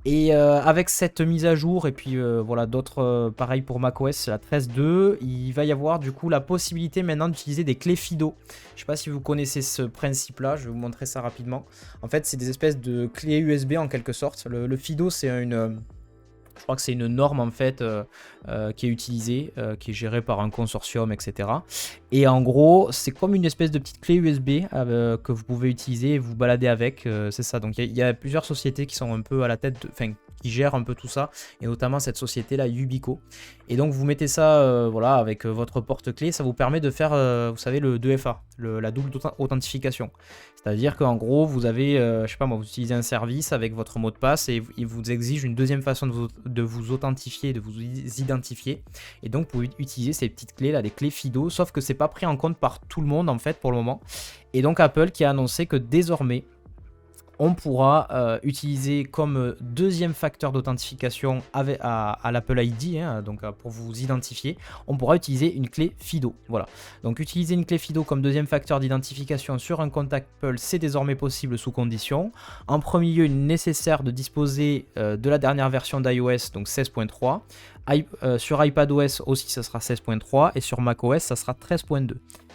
Et avec cette mise à jour et puis voilà d'autres pareil pour macOS la 13.2, il va y avoir du coup la possibilité maintenant d'utiliser des clés FIDO. Je sais pas si vous connaissez ce principe là, je vais vous montrer ça rapidement. En fait c'est des espèces de clés USB en quelque sorte. Le FIDO c'est je crois que c'est une norme en fait qui est utilisée, qui est gérée par un consortium, etc. Et en gros, c'est comme une espèce de petite clé USB que vous pouvez utiliser et vous balader avec. C'est ça. Donc il y a plusieurs sociétés qui sont un peu à la tête, enfin qui gèrent un peu tout ça, et notamment cette société là, Yubico. Et donc vous mettez ça, voilà, avec votre porte-clés, ça vous permet de faire, vous savez, le 2FA, la double authentification. C'est-à-dire qu'en gros, vous avez, je sais pas moi, vous utilisez un service avec votre mot de passe et il vous exige une deuxième façon de vous authentifier, de vous identifier. Et donc, vous pouvez utiliser ces petites clés là, des clés FIDO, sauf que c'est pas pris en compte par tout le monde en fait pour le moment. Et donc, Apple qui a annoncé que désormais, on pourra utiliser comme deuxième facteur d'authentification à l'Apple ID, hein, donc pour vous identifier, on pourra utiliser une clé FIDO. Voilà. Donc utiliser une clé FIDO comme deuxième facteur d'identification sur un compte Apple, c'est désormais possible sous condition. En premier lieu, il est nécessaire de disposer de la dernière version d'iOS, donc 16.3. Sur iPadOS aussi, ça sera 16.3 et sur macOS, ça sera 13.2.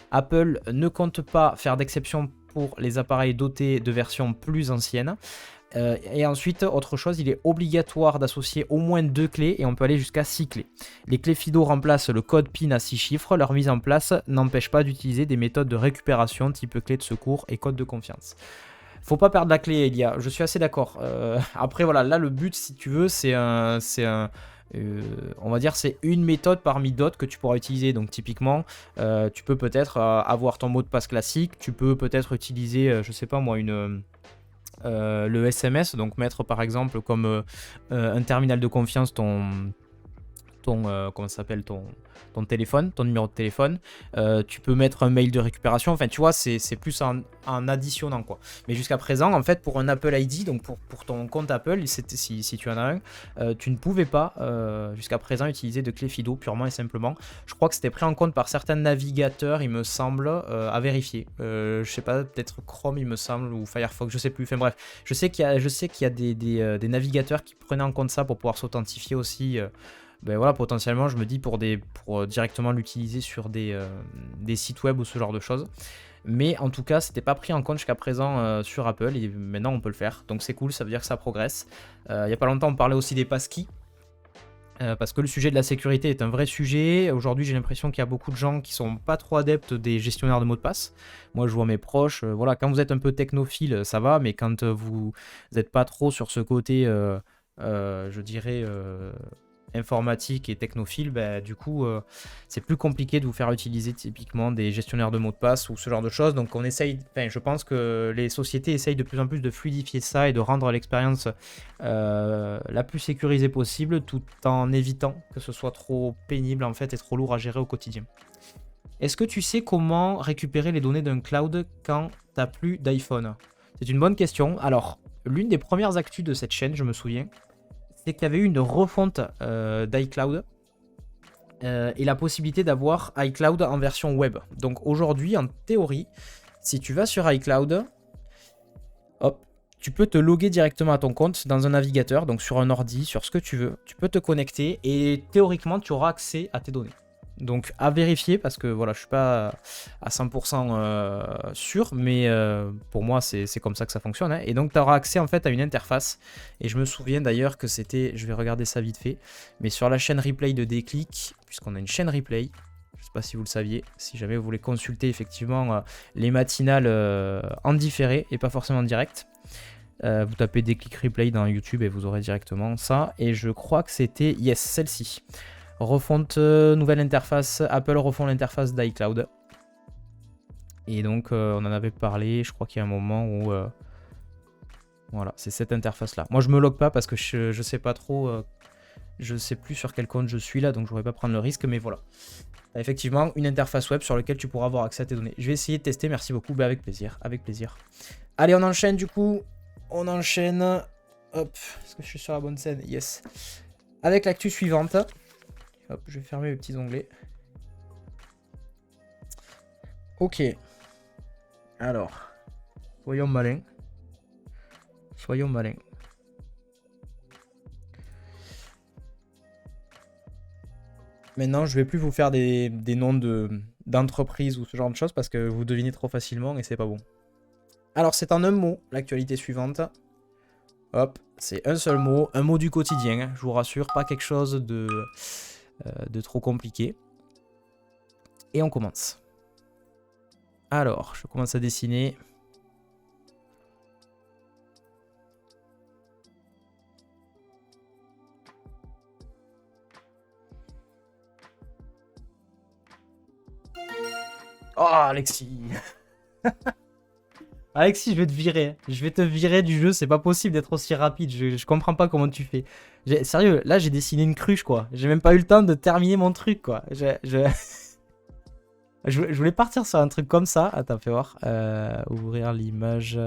Apple ne compte pas faire d'exception pour les appareils dotés de versions plus anciennes. Et ensuite, autre chose, il est obligatoire d'associer au moins 2 clés et on peut aller jusqu'à 6 clés. Les clés FIDO remplacent le code PIN à 6 chiffres. Leur mise en place n'empêche pas d'utiliser des méthodes de récupération type clé de secours et code de confiance. Faut pas perdre la clé, Elia. Je suis assez d'accord. Après, voilà, là, le but, si tu veux, on va dire c'est une méthode parmi d'autres que tu pourras utiliser. Donc typiquement, tu peux peut-être avoir ton mot de passe classique, tu peux peut-être utiliser, je sais pas moi, le SMS, donc mettre par exemple comme un terminal de confiance comment ça s'appelle, ton téléphone, ton numéro de téléphone. Tu peux mettre un mail de récupération. Enfin, tu vois, c'est plus en additionnant, quoi. Mais jusqu'à présent, en fait, pour un Apple ID, donc pour ton compte Apple, si tu en as un, tu ne pouvais pas, jusqu'à présent, utiliser de clé FIDO purement et simplement. Je crois que c'était pris en compte par certains navigateurs, il me semble, à vérifier. Je sais pas, peut-être Chrome, il me semble, ou Firefox, je sais plus. Enfin bref, je sais qu'il y a des navigateurs qui prenaient en compte ça pour pouvoir s'authentifier aussi. Ben voilà, potentiellement, je me dis pour directement l'utiliser sur des sites web ou ce genre de choses. Mais en tout cas, c'était pas pris en compte jusqu'à présent sur Apple et maintenant on peut le faire. Donc c'est cool, ça veut dire que ça progresse. Il y a pas longtemps, on parlait aussi des passkeys. Parce que le sujet de la sécurité est un vrai sujet. Aujourd'hui, j'ai l'impression qu'il y a beaucoup de gens qui sont pas trop adeptes des gestionnaires de mots de passe. Moi, je vois mes proches. Voilà, quand vous êtes un peu technophile, ça va, mais quand vous n'êtes pas trop sur ce côté, je dirais, informatique et technophile, bah, du coup c'est plus compliqué de vous faire utiliser typiquement des gestionnaires de mots de passe ou ce genre de choses. Donc on essaye, enfin, je pense que les sociétés essayent de plus en plus de fluidifier ça et de rendre l'expérience la plus sécurisée possible, tout en évitant que ce soit trop pénible en fait et trop lourd à gérer au quotidien. Est-ce que tu sais comment récupérer les données d'un cloud quand t'as plus d'iPhone? C'est une bonne question. Alors, l'une des premières actus de cette chaîne, je me souviens, c'est qu'il y avait eu une refonte d'iCloud et la possibilité d'avoir iCloud en version web. Donc aujourd'hui, en théorie, si tu vas sur iCloud, hop, tu peux te loguer directement à ton compte dans un navigateur, donc sur un ordi, sur ce que tu veux. Tu peux te connecter et théoriquement, tu auras accès à tes données. Donc à vérifier parce que voilà, je suis pas à 100% sûr, mais pour moi c'est comme ça que ça fonctionne. Hein. Et donc tu auras accès en fait à une interface. Et je me souviens d'ailleurs que c'était, je vais regarder ça vite fait, mais sur la chaîne replay de Déclic, puisqu'on a une chaîne replay, je sais pas si vous le saviez, si jamais vous voulez consulter effectivement les matinales en différé et pas forcément en direct. Vous tapez Déclic Replay dans YouTube et vous aurez directement ça. Et je crois que c'était, yes, celle-ci. Refonte, nouvelle interface, Apple refond l'interface d'iCloud. Et donc on en avait parlé, je crois qu'il y a un moment où... voilà, c'est cette interface-là. Moi je me log pas parce que je sais pas trop, je sais plus sur quel compte je suis là, donc je ne pourrais pas prendre le risque, mais voilà. Effectivement, une interface web sur laquelle tu pourras avoir accès à tes données. Je vais essayer de tester, merci beaucoup, bah avec plaisir, avec plaisir. Allez, on enchaîne du coup, on enchaîne. Hop, est-ce que je suis sur la bonne scène? Yes. Avec l'actu suivante. Hop, je vais fermer mes petits onglets. Ok. Alors, soyons malins. Soyons malins. Maintenant, je vais plus vous faire des noms d'entreprises ou ce genre de choses parce que vous devinez trop facilement et c'est pas bon. Alors, c'est en un mot, l'actualité suivante. Hop, c'est un seul mot, un mot du quotidien, hein, je vous rassure, pas quelque chose de trop compliqué. Et on commence. Alors, je commence à dessiner. Oh, Alexis. Alexis, je vais te virer. Je vais te virer du jeu, c'est pas possible d'être aussi rapide. Je comprends pas comment tu fais. Sérieux, là j'ai dessiné une cruche quoi. J'ai même pas eu le temps de terminer mon truc quoi. Je voulais partir sur un truc comme ça. Attends, fais voir. Ouvrir l'image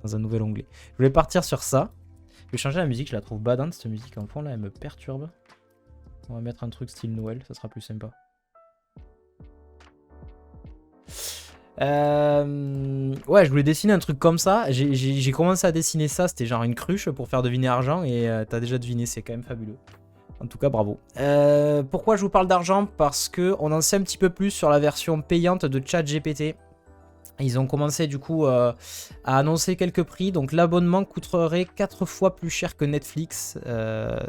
dans un nouvel onglet. Je voulais partir sur ça. Je vais changer la musique, je la trouve badante cette musique en fond là, elle me perturbe. On va mettre un truc style Noël, ça sera plus sympa. Ouais, je voulais dessiner un truc comme ça. J'ai commencé à dessiner ça, c'était genre une cruche pour faire deviner argent et t'as déjà deviné, c'est quand même fabuleux. En tout cas, bravo. Pourquoi je vous parle d'argent? Parce que on en sait un petit peu plus sur la version payante de ChatGPT. Ils ont commencé du coup à annoncer quelques prix. Donc l'abonnement coûterait 4 fois plus cher que Netflix.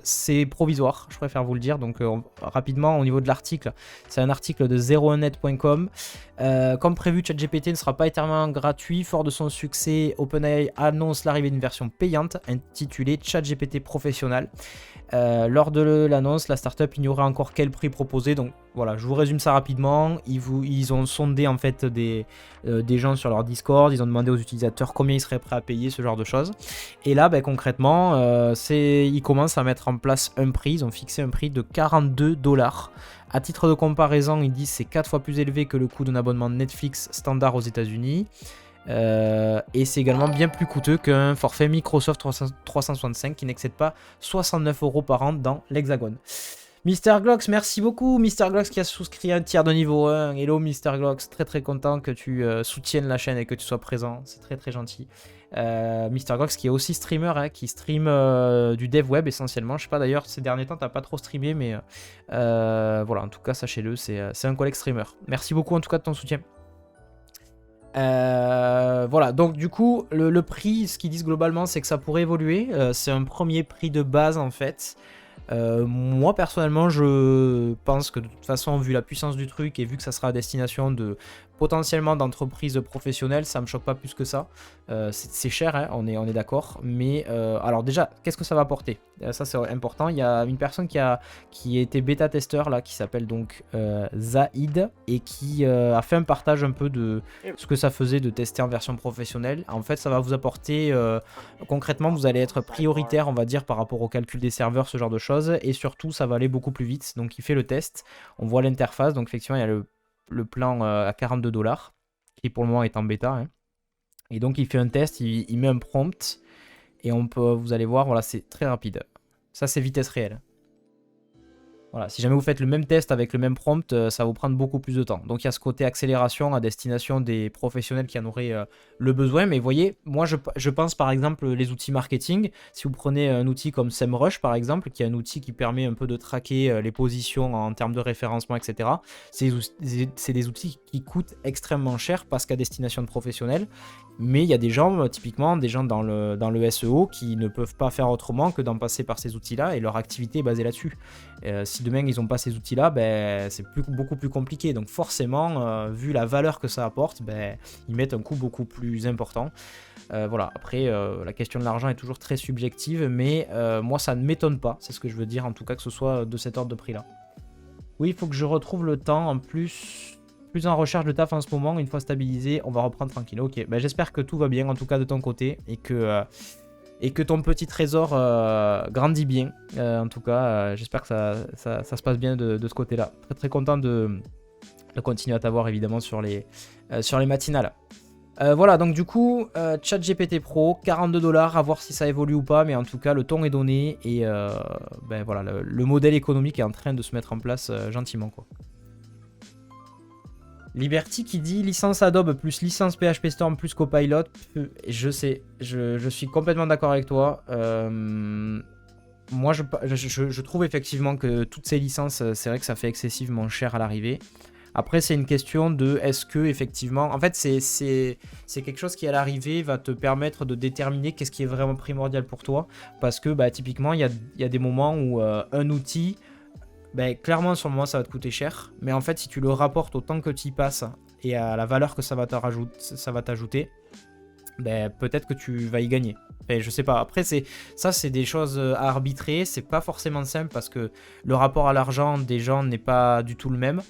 C'est provisoire, je préfère vous le dire. Donc rapidement au niveau de l'article, c'est un article de 01net.com. Comme prévu, ChatGPT ne sera pas éternellement gratuit. Fort de son succès, OpenAI annonce l'arrivée d'une version payante intitulée ChatGPT Professionnel. Lors de l'annonce, la startup ignorait encore quel prix proposer. Donc voilà, je vous résume ça rapidement. Ils ont sondé en fait des gens sur leur Discord. Ils ont demandé aux utilisateurs combien ils seraient prêts à payer, ce genre de choses. Et là, concrètement, ils commencent à mettre en place un prix. Ils ont fixé un prix de 42$. À titre de comparaison, ils disent que c'est 4 fois plus élevé que le coût d'un abonnement Netflix standard aux États-Unis. Et c'est également bien plus coûteux qu'un forfait Microsoft 365 qui n'excède pas 69€ par an dans l'Hexagone. Mister Glocks, merci beaucoup. Mister Glocks qui a souscrit un tiers de niveau 1. Hello Mister Glocks, très très content que tu soutiennes la chaîne et que tu sois présent. C'est très très gentil. Mister Glocks qui est aussi streamer, hein, qui stream du dev web essentiellement. Je sais pas d'ailleurs, ces derniers temps, t'as pas trop streamé, mais voilà, en tout cas, sachez-le, c'est un collègue streamer. Merci beaucoup en tout cas de ton soutien. Voilà, donc du coup, le prix, ce qu'ils disent globalement, c'est que ça pourrait évoluer. C'est un premier prix de base en fait. Moi personnellement, je pense que de toute façon, vu la puissance du truc et vu que ça sera à destination de potentiellement d'entreprises professionnelles, ça me choque pas plus que ça. C'est cher, hein, on est d'accord. Mais alors déjà, qu'est-ce que ça va apporter? Ça c'est important. Il y a une personne qui était bêta-testeur là, qui s'appelle donc Zaid et qui a fait un partage un peu de ce que ça faisait de tester en version professionnelle. En fait, ça va vous apporter concrètement, vous allez être prioritaire, on va dire, par rapport au calcul des serveurs, ce genre de choses. Et surtout, ça va aller beaucoup plus vite. Donc, il fait le test. On voit l'interface. Donc, effectivement, il y a le plan à 42$, qui pour le moment est en bêta. Hein. Et donc, il fait un test, il met un prompt. Et vous allez voir, voilà, c'est très rapide. Ça, c'est vitesse réelle. Voilà, si jamais vous faites le même test avec le même prompt, ça va vous prendre beaucoup plus de temps. Donc il y a ce côté accélération à destination des professionnels qui en auraient le besoin. Mais vous voyez, moi je pense par exemple les outils marketing. Si vous prenez un outil comme SEMrush par exemple, qui est un outil qui permet un peu de traquer les positions en termes de référencement, etc. C'est des outils qui coûtent extrêmement cher parce qu'à destination de professionnels. Mais il y a des gens, typiquement des gens dans le SEO, qui ne peuvent pas faire autrement que d'en passer par ces outils-là et leur activité est basée là-dessus. Si demain ils n'ont pas ces outils-là, c'est beaucoup plus compliqué. Donc forcément, vu la valeur que ça apporte, ils mettent un coût beaucoup plus important. Voilà. Après, la question de l'argent est toujours très subjective, mais moi ça ne m'étonne pas, c'est ce que je veux dire, en tout cas que ce soit de cet ordre de prix-là. Oui, il faut que je retrouve le temps en plus en recherche de taf en ce moment, une fois stabilisé, on va reprendre tranquille. Ok, j'espère que tout va bien en tout cas de ton côté et que ton petit trésor grandit bien. En tout cas, j'espère que ça se passe bien de ce côté-là. Très très content de continuer à t'avoir évidemment sur les matinales. Voilà, donc du coup, ChatGPT Pro, 42$, à voir si ça évolue ou pas, mais en tout cas, le ton est donné et voilà, le modèle économique est en train de se mettre en place gentiment, quoi. Liberty qui dit licence Adobe plus licence PHP Storm plus Copilot. Je sais, je suis complètement d'accord avec toi. moi, je trouve effectivement que toutes ces licences, c'est vrai que ça fait excessivement cher à l'arrivée. Après, c'est une question de est-ce que, effectivement. En fait, c'est quelque chose qui, à l'arrivée, va te permettre de déterminer qu'est-ce qui est vraiment primordial pour toi. Parce que, bah, typiquement, il y a des moments où un outil, bah, clairement, sur le moment, ça va te coûter cher. Mais en fait, si tu le rapportes au temps que tu y passes et à la valeur que ça va t'ajouter, ben, peut-être que tu vas y gagner. Et je sais pas. Après, c'est des choses à arbitrer. C'est pas forcément simple parce que le rapport à l'argent des gens n'est pas du tout le même.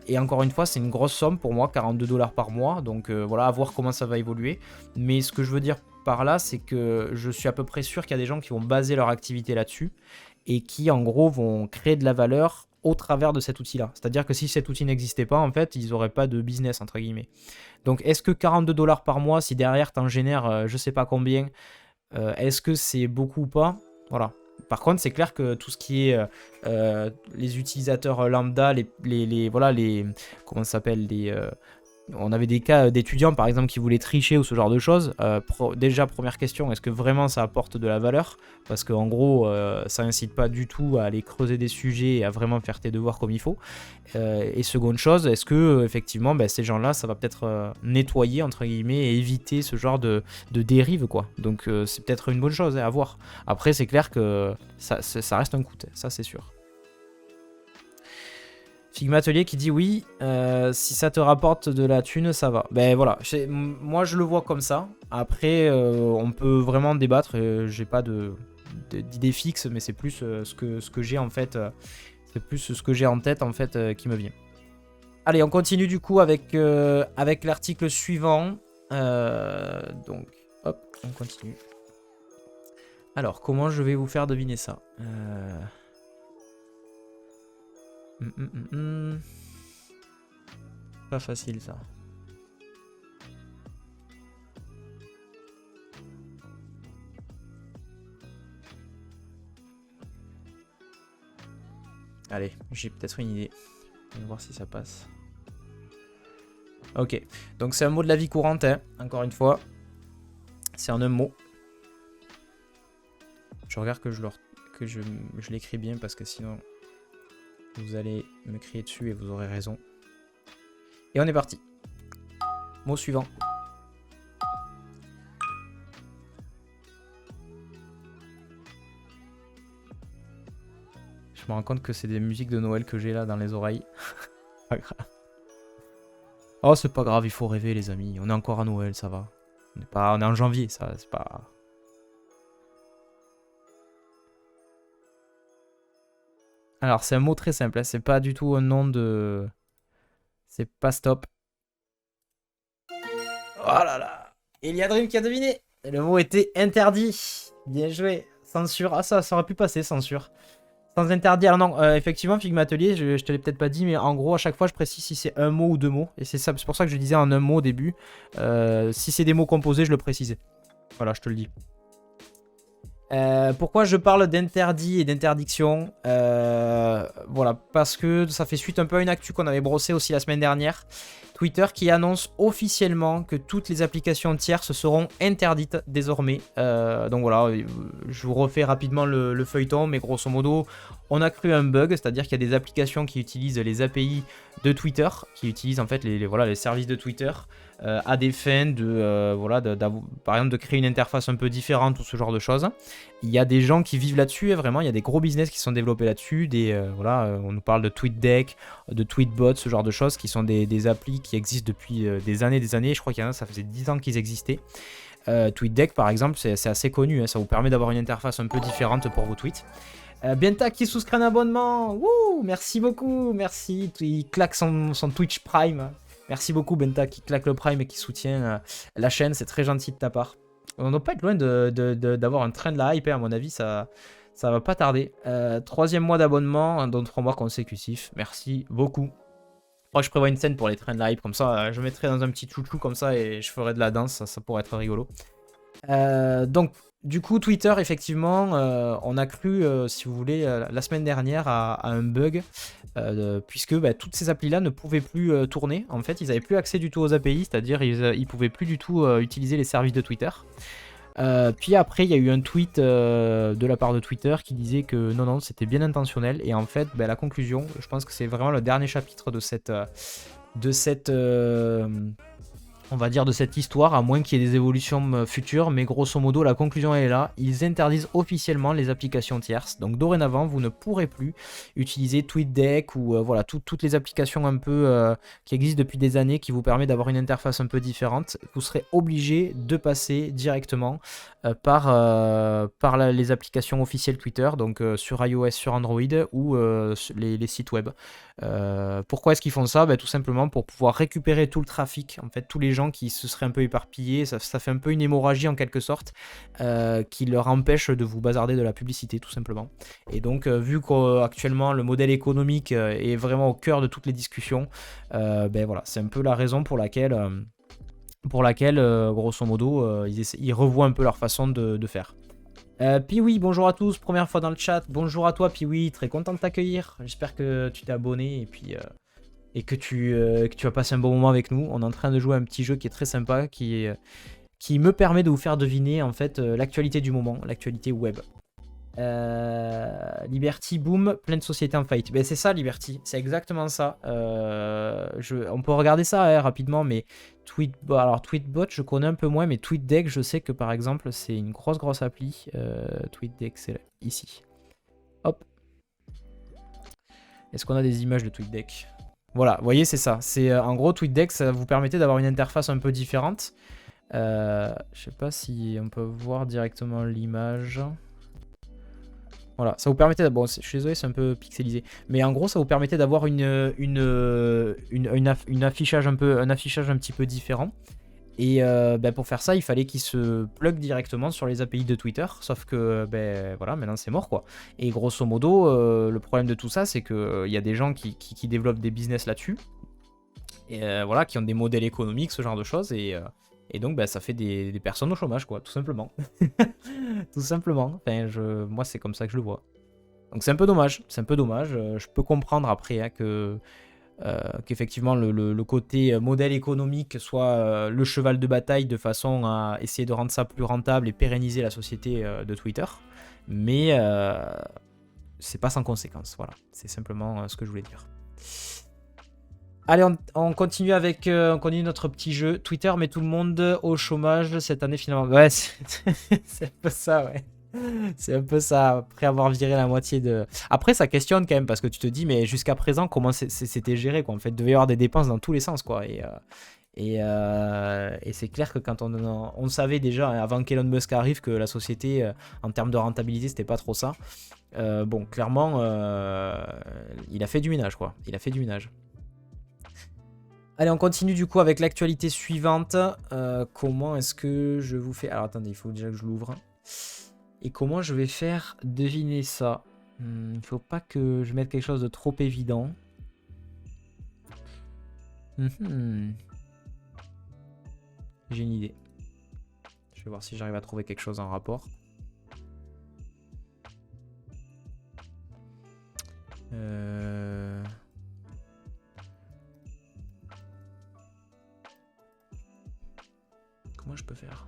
Et encore une fois, c'est une grosse somme pour moi, 42$ par mois. Donc voilà, à voir comment ça va évoluer. Mais ce que je veux dire par là, c'est que je suis à peu près sûr qu'il y a des gens qui vont baser leur activité là-dessus et qui, en gros, vont créer de la valeur au travers de cet outil-là. C'est-à-dire que si cet outil n'existait pas, en fait, ils n'auraient pas de business, entre guillemets. Donc, est-ce que 42$ par mois, si derrière t'en génères je sais pas combien, est-ce que c'est beaucoup ou pas? Voilà. Par contre, c'est clair que tout ce qui est les utilisateurs lambda, voilà, comment ça s'appelle, on avait des cas d'étudiants par exemple qui voulaient tricher ou ce genre de choses. Déjà, première question, est-ce que vraiment ça apporte de la valeur? Parce qu'en gros, ça incite pas du tout à aller creuser des sujets et à vraiment faire tes devoirs comme il faut. Et seconde chose, est-ce que effectivement ces gens-là, ça va peut-être nettoyer entre guillemets et éviter ce genre de dérive quoi. Donc c'est peut-être une bonne chose à voir. Après, c'est clair que ça reste un coût, ça c'est sûr. Figma Atelier qui dit oui, si ça te rapporte de la thune, ça va. Ben voilà, moi je le vois comme ça. Après, on peut vraiment débattre. J'ai pas d'idée fixe, mais c'est plus ce que j'ai en fait. C'est plus ce que j'ai en tête en fait qui me vient. Allez, on continue du coup avec l'article suivant. Donc, hop, on continue. Alors, comment je vais vous faire deviner ça Pas facile ça. Allez, j'ai peut-être une idée. On va voir si ça passe. Ok, donc c'est un mot de la vie courante, hein, encore une fois. C'est en un mot. Je regarde que je l'écris bien parce que sinon vous allez me crier dessus et vous aurez raison. Et on est parti. Mot suivant. Je me rends compte que c'est des musiques de Noël que j'ai là dans les oreilles. Pas grave. Oh, c'est pas grave, il faut rêver les amis. On est encore à Noël, ça va. On est en janvier, ça, c'est pas... Alors, c'est un mot très simple, hein. C'est pas du tout un nom de... C'est pas stop. Oh là là. Il y a Dream qui a deviné. Le mot était interdit. Bien joué. Censure. Ah, ça aurait pu passer, censure. Sans interdit. Alors non, effectivement, Figma Atelier, je te l'ai peut-être pas dit, mais en gros, à chaque fois, je précise si c'est un mot ou deux mots. Et c'est pour ça que je disais en un mot au début. Si c'est des mots composés, je le précisais. Voilà, je te le dis. Pourquoi je parle d'interdit et d'interdiction voilà, parce que ça fait suite un peu à une actu qu'on avait brossée aussi la semaine dernière. Twitter qui annonce officiellement que toutes les applications tierces seront interdites désormais. Donc voilà, je vous refais rapidement le feuilleton, mais grosso modo, on a cru un bug, c'est-à-dire qu'il y a des applications qui utilisent les API de Twitter, qui utilisent en fait les services de Twitter à des fins de, par exemple, de créer une interface un peu différente ou ce genre de choses. Il y a des gens qui vivent là-dessus, et vraiment, il y a des gros business qui sont développés là-dessus. On nous parle de TweetDeck, de Tweetbot, ce genre de choses, qui sont des applis qui existent depuis des années. Je crois qu'il y en a, ça faisait 10 ans qu'ils existaient. TweetDeck, par exemple, c'est assez connu. Hein, ça vous permet d'avoir une interface un peu différente pour vos tweets. Bienta qui souscrit un abonnement. Wouh, merci beaucoup, merci. Il claque son Twitch Prime. Merci beaucoup Benta qui claque le Prime et qui soutient la chaîne, c'est très gentil de ta part. On ne doit pas être loin d'avoir un train de la hype, à mon avis, ça va pas tarder. 3e mois d'abonnement dans 3 mois consécutifs, merci beaucoup. Moi je prévois une scène pour les trains de la hype, comme ça je mettrai dans un petit chouchou comme ça et je ferai de la danse, ça pourrait être rigolo. Donc du coup Twitter effectivement on a cru si vous voulez la semaine dernière à un bug puisque toutes ces applis là ne pouvaient plus tourner. En fait ils n'avaient plus accès du tout aux API, c'est à dire ils pouvaient plus du tout utiliser les services de Twitter. Puis après, il y a eu un tweet de la part de Twitter qui disait que non, c'était bien intentionnel. Et en fait, la conclusion, je pense que c'est vraiment le dernier chapitre de cette on va dire de cette histoire, à moins qu'il y ait des évolutions futures, mais grosso modo la conclusion elle est là, ils interdisent officiellement les applications tierces, donc dorénavant vous ne pourrez plus utiliser TweetDeck ou voilà toutes les applications un peu qui existent depuis des années qui vous permettent d'avoir une interface un peu différente, vous serez obligé de passer directement par les applications officielles Twitter, donc sur iOS, sur Android ou les sites web. Pourquoi est-ce qu'ils font ça? Tout simplement pour pouvoir récupérer tout le trafic, en fait, tous les gens qui se seraient un peu éparpillés, ça fait un peu une hémorragie en quelque sorte, qui leur empêche de vous bazarder de la publicité tout simplement. Et donc, vu qu'actuellement le modèle économique est vraiment au cœur de toutes les discussions, voilà, c'est un peu la raison pour laquelle grosso modo, ils revoient un peu leur façon de faire. Piwi, bonjour à tous, première fois dans le chat. Bonjour à toi Piwi, très content de t'accueillir. J'espère que tu t'es abonné et puis que tu vas passer un bon moment avec nous. On est en train de jouer à un petit jeu qui est très sympa, qui me permet de vous faire deviner en fait l'actualité du moment, l'actualité web. Liberty, boom, pleine société en fight. C'est ça Liberty, c'est exactement ça. On peut regarder ça rapidement, mais alors Tweetbot je connais un peu moins, mais TweetDeck je sais que par exemple c'est une grosse appli. TweetDeck c'est ici. Hop. Est-ce qu'on a des images de TweetDeck? Voilà, vous voyez c'est ça. C'est en gros TweetDeck ça vous permettait d'avoir une interface un peu différente. Je sais pas si on peut voir directement l'image. Voilà, ça vous permettait, bon, je suis désolé, c'est un peu pixelisé, mais en gros, ça vous permettait d'avoir un affichage un petit peu différent. Et pour faire ça, il fallait qu'il se plug directement sur les API de Twitter, sauf que voilà, maintenant c'est mort quoi. Et grosso modo, le problème de tout ça, c'est que il y a des gens qui développent des business là-dessus, et voilà, qui ont des modèles économiques, ce genre de choses, et donc ça fait des personnes au chômage quoi, tout simplement. Tout simplement. Enfin, moi, c'est comme ça que je le vois. Donc c'est un peu dommage. C'est un peu dommage. Je peux comprendre après qu'effectivement le côté modèle économique soit le cheval de bataille de façon à essayer de rendre ça plus rentable et pérenniser la société de Twitter. Mais c'est pas sans conséquence. Voilà. C'est simplement ce que je voulais dire. Allez, on continue avec on continue notre petit jeu. Twitter met tout le monde au chômage cette année finalement. Ouais, c'est un peu ça, ouais. C'est un peu ça, après avoir viré la moitié de... Après, ça questionne quand même, parce que tu te dis, mais jusqu'à présent, comment c'était géré, quoi. En fait, il devait y avoir des dépenses dans tous les sens, quoi. Et c'est clair que quand on savait déjà, avant qu'Elon Musk arrive, que la société, en termes de rentabilité, c'était pas trop ça. Bon, clairement, il a fait du ménage, quoi. Il a fait du ménage. Allez, on continue du coup avec l'actualité suivante. Comment est-ce que je vous fais... Alors, attendez, il faut déjà que je l'ouvre. Et comment je vais faire deviner ça? Il faut pas que je mette quelque chose de trop évident. J'ai une idée. Je vais voir si j'arrive à trouver quelque chose en rapport. Comment je peux faire?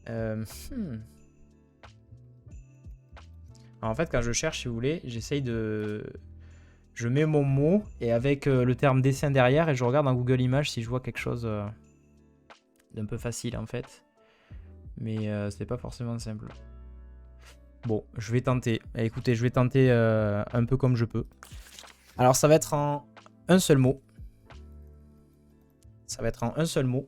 Alors, en fait, quand je cherche, si vous voulez, j'essaye de... Je mets mon mot et avec le terme dessin derrière et je regarde dans Google Images si je vois quelque chose d'un peu facile en fait. Mais c'est pas forcément simple. Bon, je vais tenter. Écoutez, je vais tenter un peu comme je peux. Alors, ça va être en un seul mot. Ça va être en un seul mot.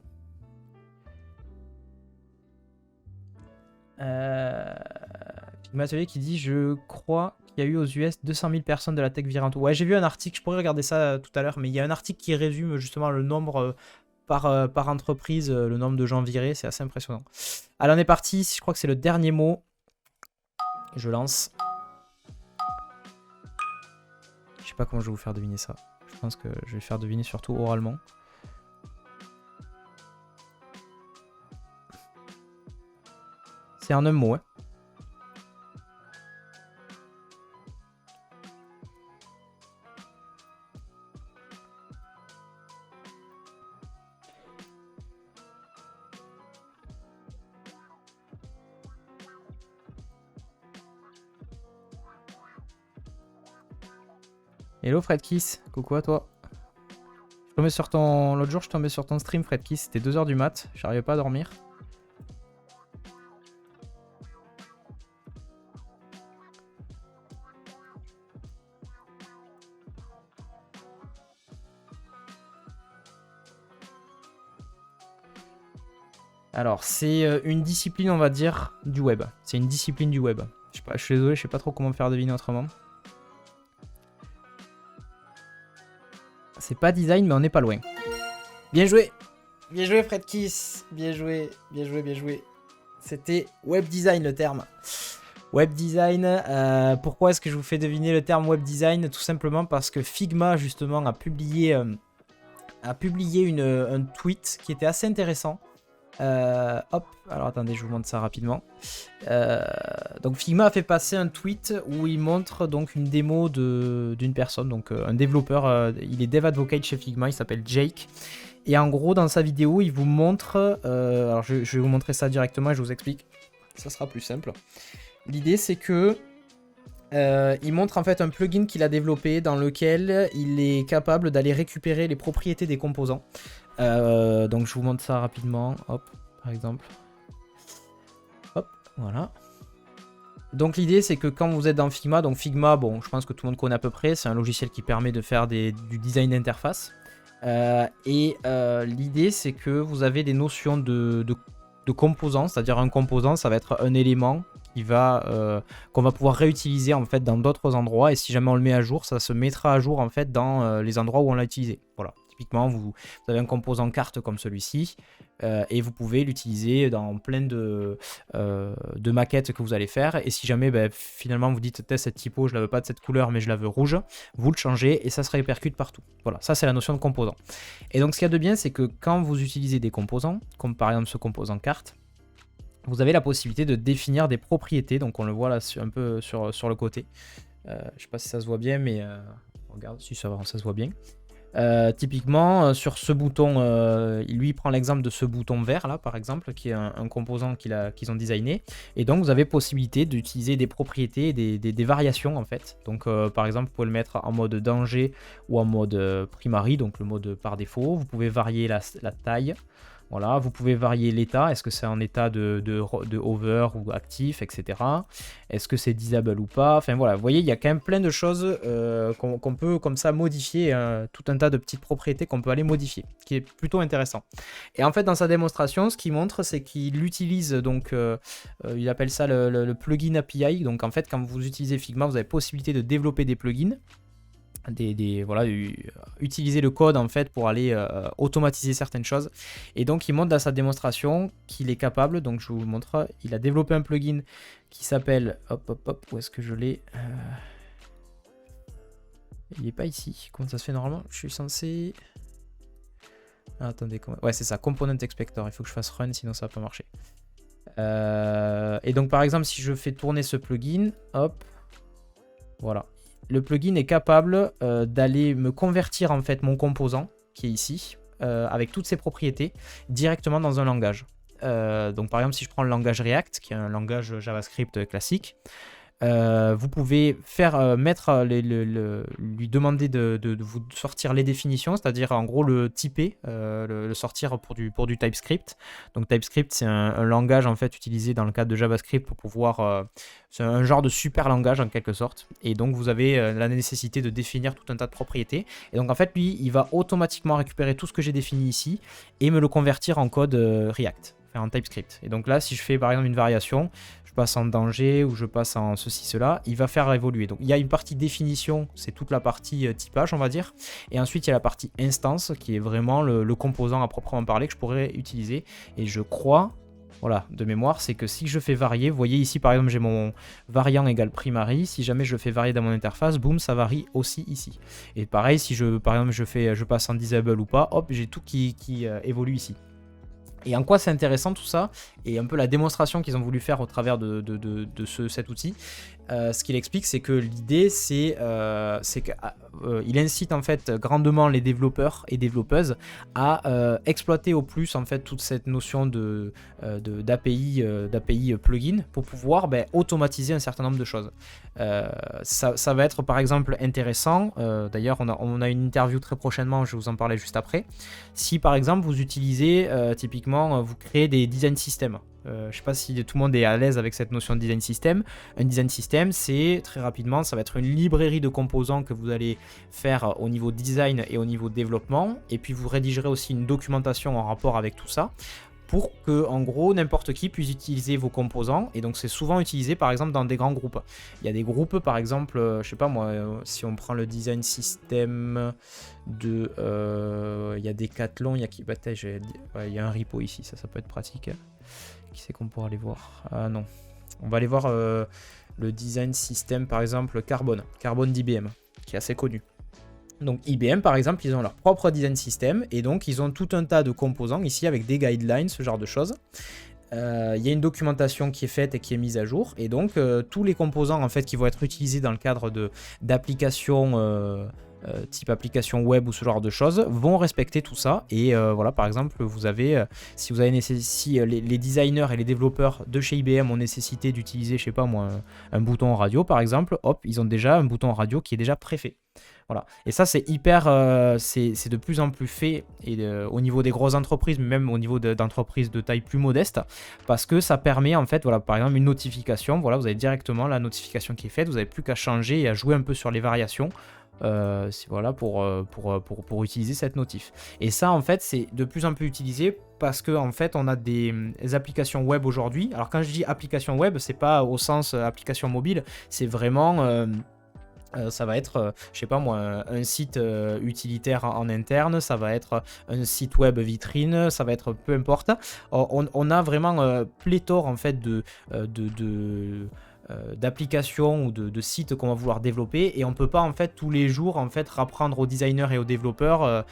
Matelier qui dit: je crois qu'il y a eu aux US 200 000 personnes de la tech virante. Ouais, j'ai vu un article, je pourrais regarder ça tout à l'heure, mais il y a un article qui résume justement le nombre par entreprise, le nombre de gens virés, c'est assez impressionnant. Allez, on est parti, je crois que c'est le dernier mot. Je lance. Je sais pas comment je vais vous faire deviner ça. Je pense que je vais faire deviner surtout oralement. C'est en un mot, hein. Hello Fredkiss, coucou à toi. Je tombais sur ton... L'autre jour, je tombais sur ton stream, Fredkiss. C'était 2h du mat. J'arrivais pas à dormir. Alors, c'est une discipline, on va dire, du web. C'est une discipline du web. Je suis désolé, je sais pas trop comment faire deviner autrement. C'est pas design, mais on n'est pas loin. Bien joué. Bien joué, Fredkiss. Bien joué, bien joué, bien joué. C'était web design, le terme. Web design, pourquoi est-ce que je vous fais deviner le terme web design? Tout simplement parce que Figma, justement, a publié un tweet qui était assez intéressant. Hop, alors attendez, je vous montre ça rapidement. Donc Figma a fait passer un tweet où il montre donc une démo d'une personne, donc un développeur, il est dev advocate chez Figma, il s'appelle Jake. Et en gros, dans sa vidéo, il vous montre, alors je vais vous montrer ça directement et je vous explique, ça sera plus simple. L'idée c'est que il montre en fait un plugin qu'il a développé dans lequel il est capable d'aller récupérer les propriétés des composants. Donc je vous montre ça rapidement, hop, par exemple. Hop, voilà. Donc l'idée c'est que quand vous êtes dans Figma, donc Figma, bon, je pense que tout le monde connaît à peu près, c'est un logiciel qui permet de faire du design d'interface. L'idée c'est que vous avez des notions de composants, c'est-à-dire un composant, ça va être un élément qu'on va pouvoir réutiliser en fait dans d'autres endroits, et si jamais on le met à jour, ça se mettra à jour en fait dans les endroits où on l'a utilisé. Voilà. Typiquement, vous avez un composant carte comme celui-ci et vous pouvez l'utiliser dans plein de maquettes que vous allez faire. Et si jamais finalement vous dites cette typo, je la veux pas de cette couleur mais je la veux rouge, vous le changez et ça se répercute partout. Voilà, ça c'est la notion de composant. Et donc ce qu'il y a de bien, c'est que quand vous utilisez des composants, comme par exemple ce composant carte, vous avez la possibilité de définir des propriétés. Donc on le voit là un peu sur le côté. Je sais pas si ça se voit bien, mais regarde, si ça se voit bien. Typiquement sur ce bouton, lui prend l'exemple de ce bouton vert là par exemple, qui est un composant qu'ils ont designé, et donc vous avez possibilité d'utiliser des propriétés, des variations en fait. Donc par exemple vous pouvez le mettre en mode danger ou en mode primary, donc le mode par défaut. Vous pouvez varier la taille. Voilà, vous pouvez varier l'état, est-ce que c'est en état de hover ou actif, etc. Est-ce que c'est disable ou pas? Enfin voilà, vous voyez, il y a quand même plein de choses qu'on peut comme ça modifier, tout un tas de petites propriétés qu'on peut aller modifier, qui est plutôt intéressant. Et en fait, dans sa démonstration, ce qu'il montre, c'est qu'il utilise, donc, il appelle ça le plugin API. Donc en fait, quand vous utilisez Figma, vous avez possibilité de développer des plugins. Voilà, utiliser le code en fait pour aller automatiser certaines choses. Et donc il montre dans sa démonstration qu'il est capable, donc je vous le montre, il a développé un plugin qui s'appelle, hop, où est-ce que je l'ai, il est pas ici, comment ça se fait normalement, je suis censé, attendez, ouais c'est ça, Component Expector, il faut que je fasse run sinon ça va pas marcher. Et donc par exemple si je fais tourner ce plugin, hop, voilà. Le plugin est capable d'aller me convertir en fait mon composant qui est ici avec toutes ses propriétés directement dans un langage. Donc par exemple si je prends le langage React qui est un langage JavaScript classique, vous pouvez lui demander de vous sortir les définitions, c'est-à-dire en gros le typer, le sortir pour du TypeScript. Donc TypeScript c'est un langage en fait utilisé dans le cadre de JavaScript pour pouvoir, c'est un genre de super langage en quelque sorte. Et donc vous avez la nécessité de définir tout un tas de propriétés. Et donc en fait lui il va automatiquement récupérer tout ce que j'ai défini ici et me le convertir en code React, enfin en TypeScript. Et donc là si je fais par exemple une variation, je passe en danger ou je passe en ceci, cela, il va faire évoluer. Donc il y a une partie définition, c'est toute la partie typage on va dire, et ensuite il y a la partie instance qui est vraiment le composant à proprement parler que je pourrais utiliser. Et je crois, voilà, de mémoire, c'est que si je fais varier, vous voyez ici par exemple j'ai mon variant égale primary, si jamais je fais varier dans mon interface, boum, ça varie aussi ici. Et pareil, si par exemple je passe en disable ou pas, hop, j'ai tout qui évolue ici. Et en quoi c'est intéressant tout ça, et un peu la démonstration qu'ils ont voulu faire au travers de cet outil, ce qu'il explique, c'est que l'idée, c'est qu'il incite en fait grandement les développeurs et développeuses à exploiter au plus en fait toute cette notion d'API plugin pour pouvoir automatiser un certain nombre de choses. Ça va être par exemple intéressant, d'ailleurs on a une interview très prochainement, je vais vous en parler juste après. Si par exemple vous utilisez typiquement, vous créez des design systems. Je ne sais pas si tout le monde est à l'aise avec cette notion de design system. Un design system, c'est très rapidement, ça va être une librairie de composants que vous allez faire au niveau design et au niveau développement. Et puis vous rédigerez aussi une documentation en rapport avec tout ça, pour que, en gros, n'importe qui puisse utiliser vos composants. Et donc, c'est souvent utilisé, par exemple, dans des grands groupes. Il y a des groupes, par exemple, je sais pas moi, si on prend le design system de... il y a Decathlon, il y a qui... il y a un repo ici, ça peut être pratique. Qui c'est qu'on pourra aller voir? Ah non. On va aller voir le design system, par exemple, Carbone d'IBM, qui est assez connu. Donc IBM par exemple, ils ont leur propre design system et donc ils ont tout un tas de composants ici avec des guidelines, ce genre de choses. Il y a une documentation qui est faite et qui est mise à jour, et donc tous les composants en fait qui vont être utilisés dans le cadre d'applications type application web ou ce genre de choses vont respecter tout ça. Et voilà, par exemple, vous avez si les designers et les développeurs de chez IBM ont nécessité d'utiliser, je sais pas moi, un bouton radio par exemple, hop, ils ont déjà un bouton radio qui est déjà préfet. Voilà. Et ça, c'est hyper, c'est de plus en plus fait, et au niveau des grosses entreprises, mais même au niveau d'entreprises de taille plus modeste, parce que ça permet en fait, voilà, par exemple une notification, voilà, vous avez directement la notification qui est faite, vous n'avez plus qu'à changer et à jouer un peu sur les variations. Voilà, pour utiliser cette notif. Et ça en fait c'est de plus en plus utilisé parce que en fait on a des applications web aujourd'hui. Alors quand je dis application web, c'est pas au sens application mobile, c'est vraiment ça va être, je sais pas moi, un site utilitaire en interne, ça va être un site web vitrine, ça va être peu importe. On a vraiment pléthore en fait d'applications ou de sites qu'on va vouloir développer, et on peut pas en fait tous les jours en fait apprendre aux designers et aux développeurs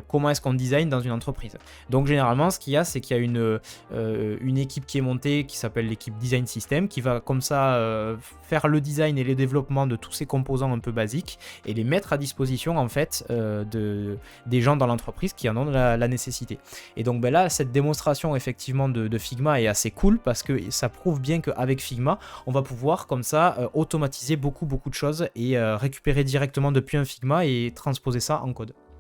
comment est-ce qu'on design dans une entreprise. Donc généralement ce qu'il y a, c'est qu'il y a une équipe qui est montée qui s'appelle l'équipe design system, qui va comme ça faire le design et le développement de tous ces composants un peu basiques et les mettre à disposition en fait des gens dans l'entreprise qui en ont la nécessité. Et donc là cette démonstration effectivement de Figma est assez cool parce que ça prouve bien qu'avec Figma on va pouvoir comme ça automatiser beaucoup de choses et récupérer directement depuis un Figma et transposer ça en code.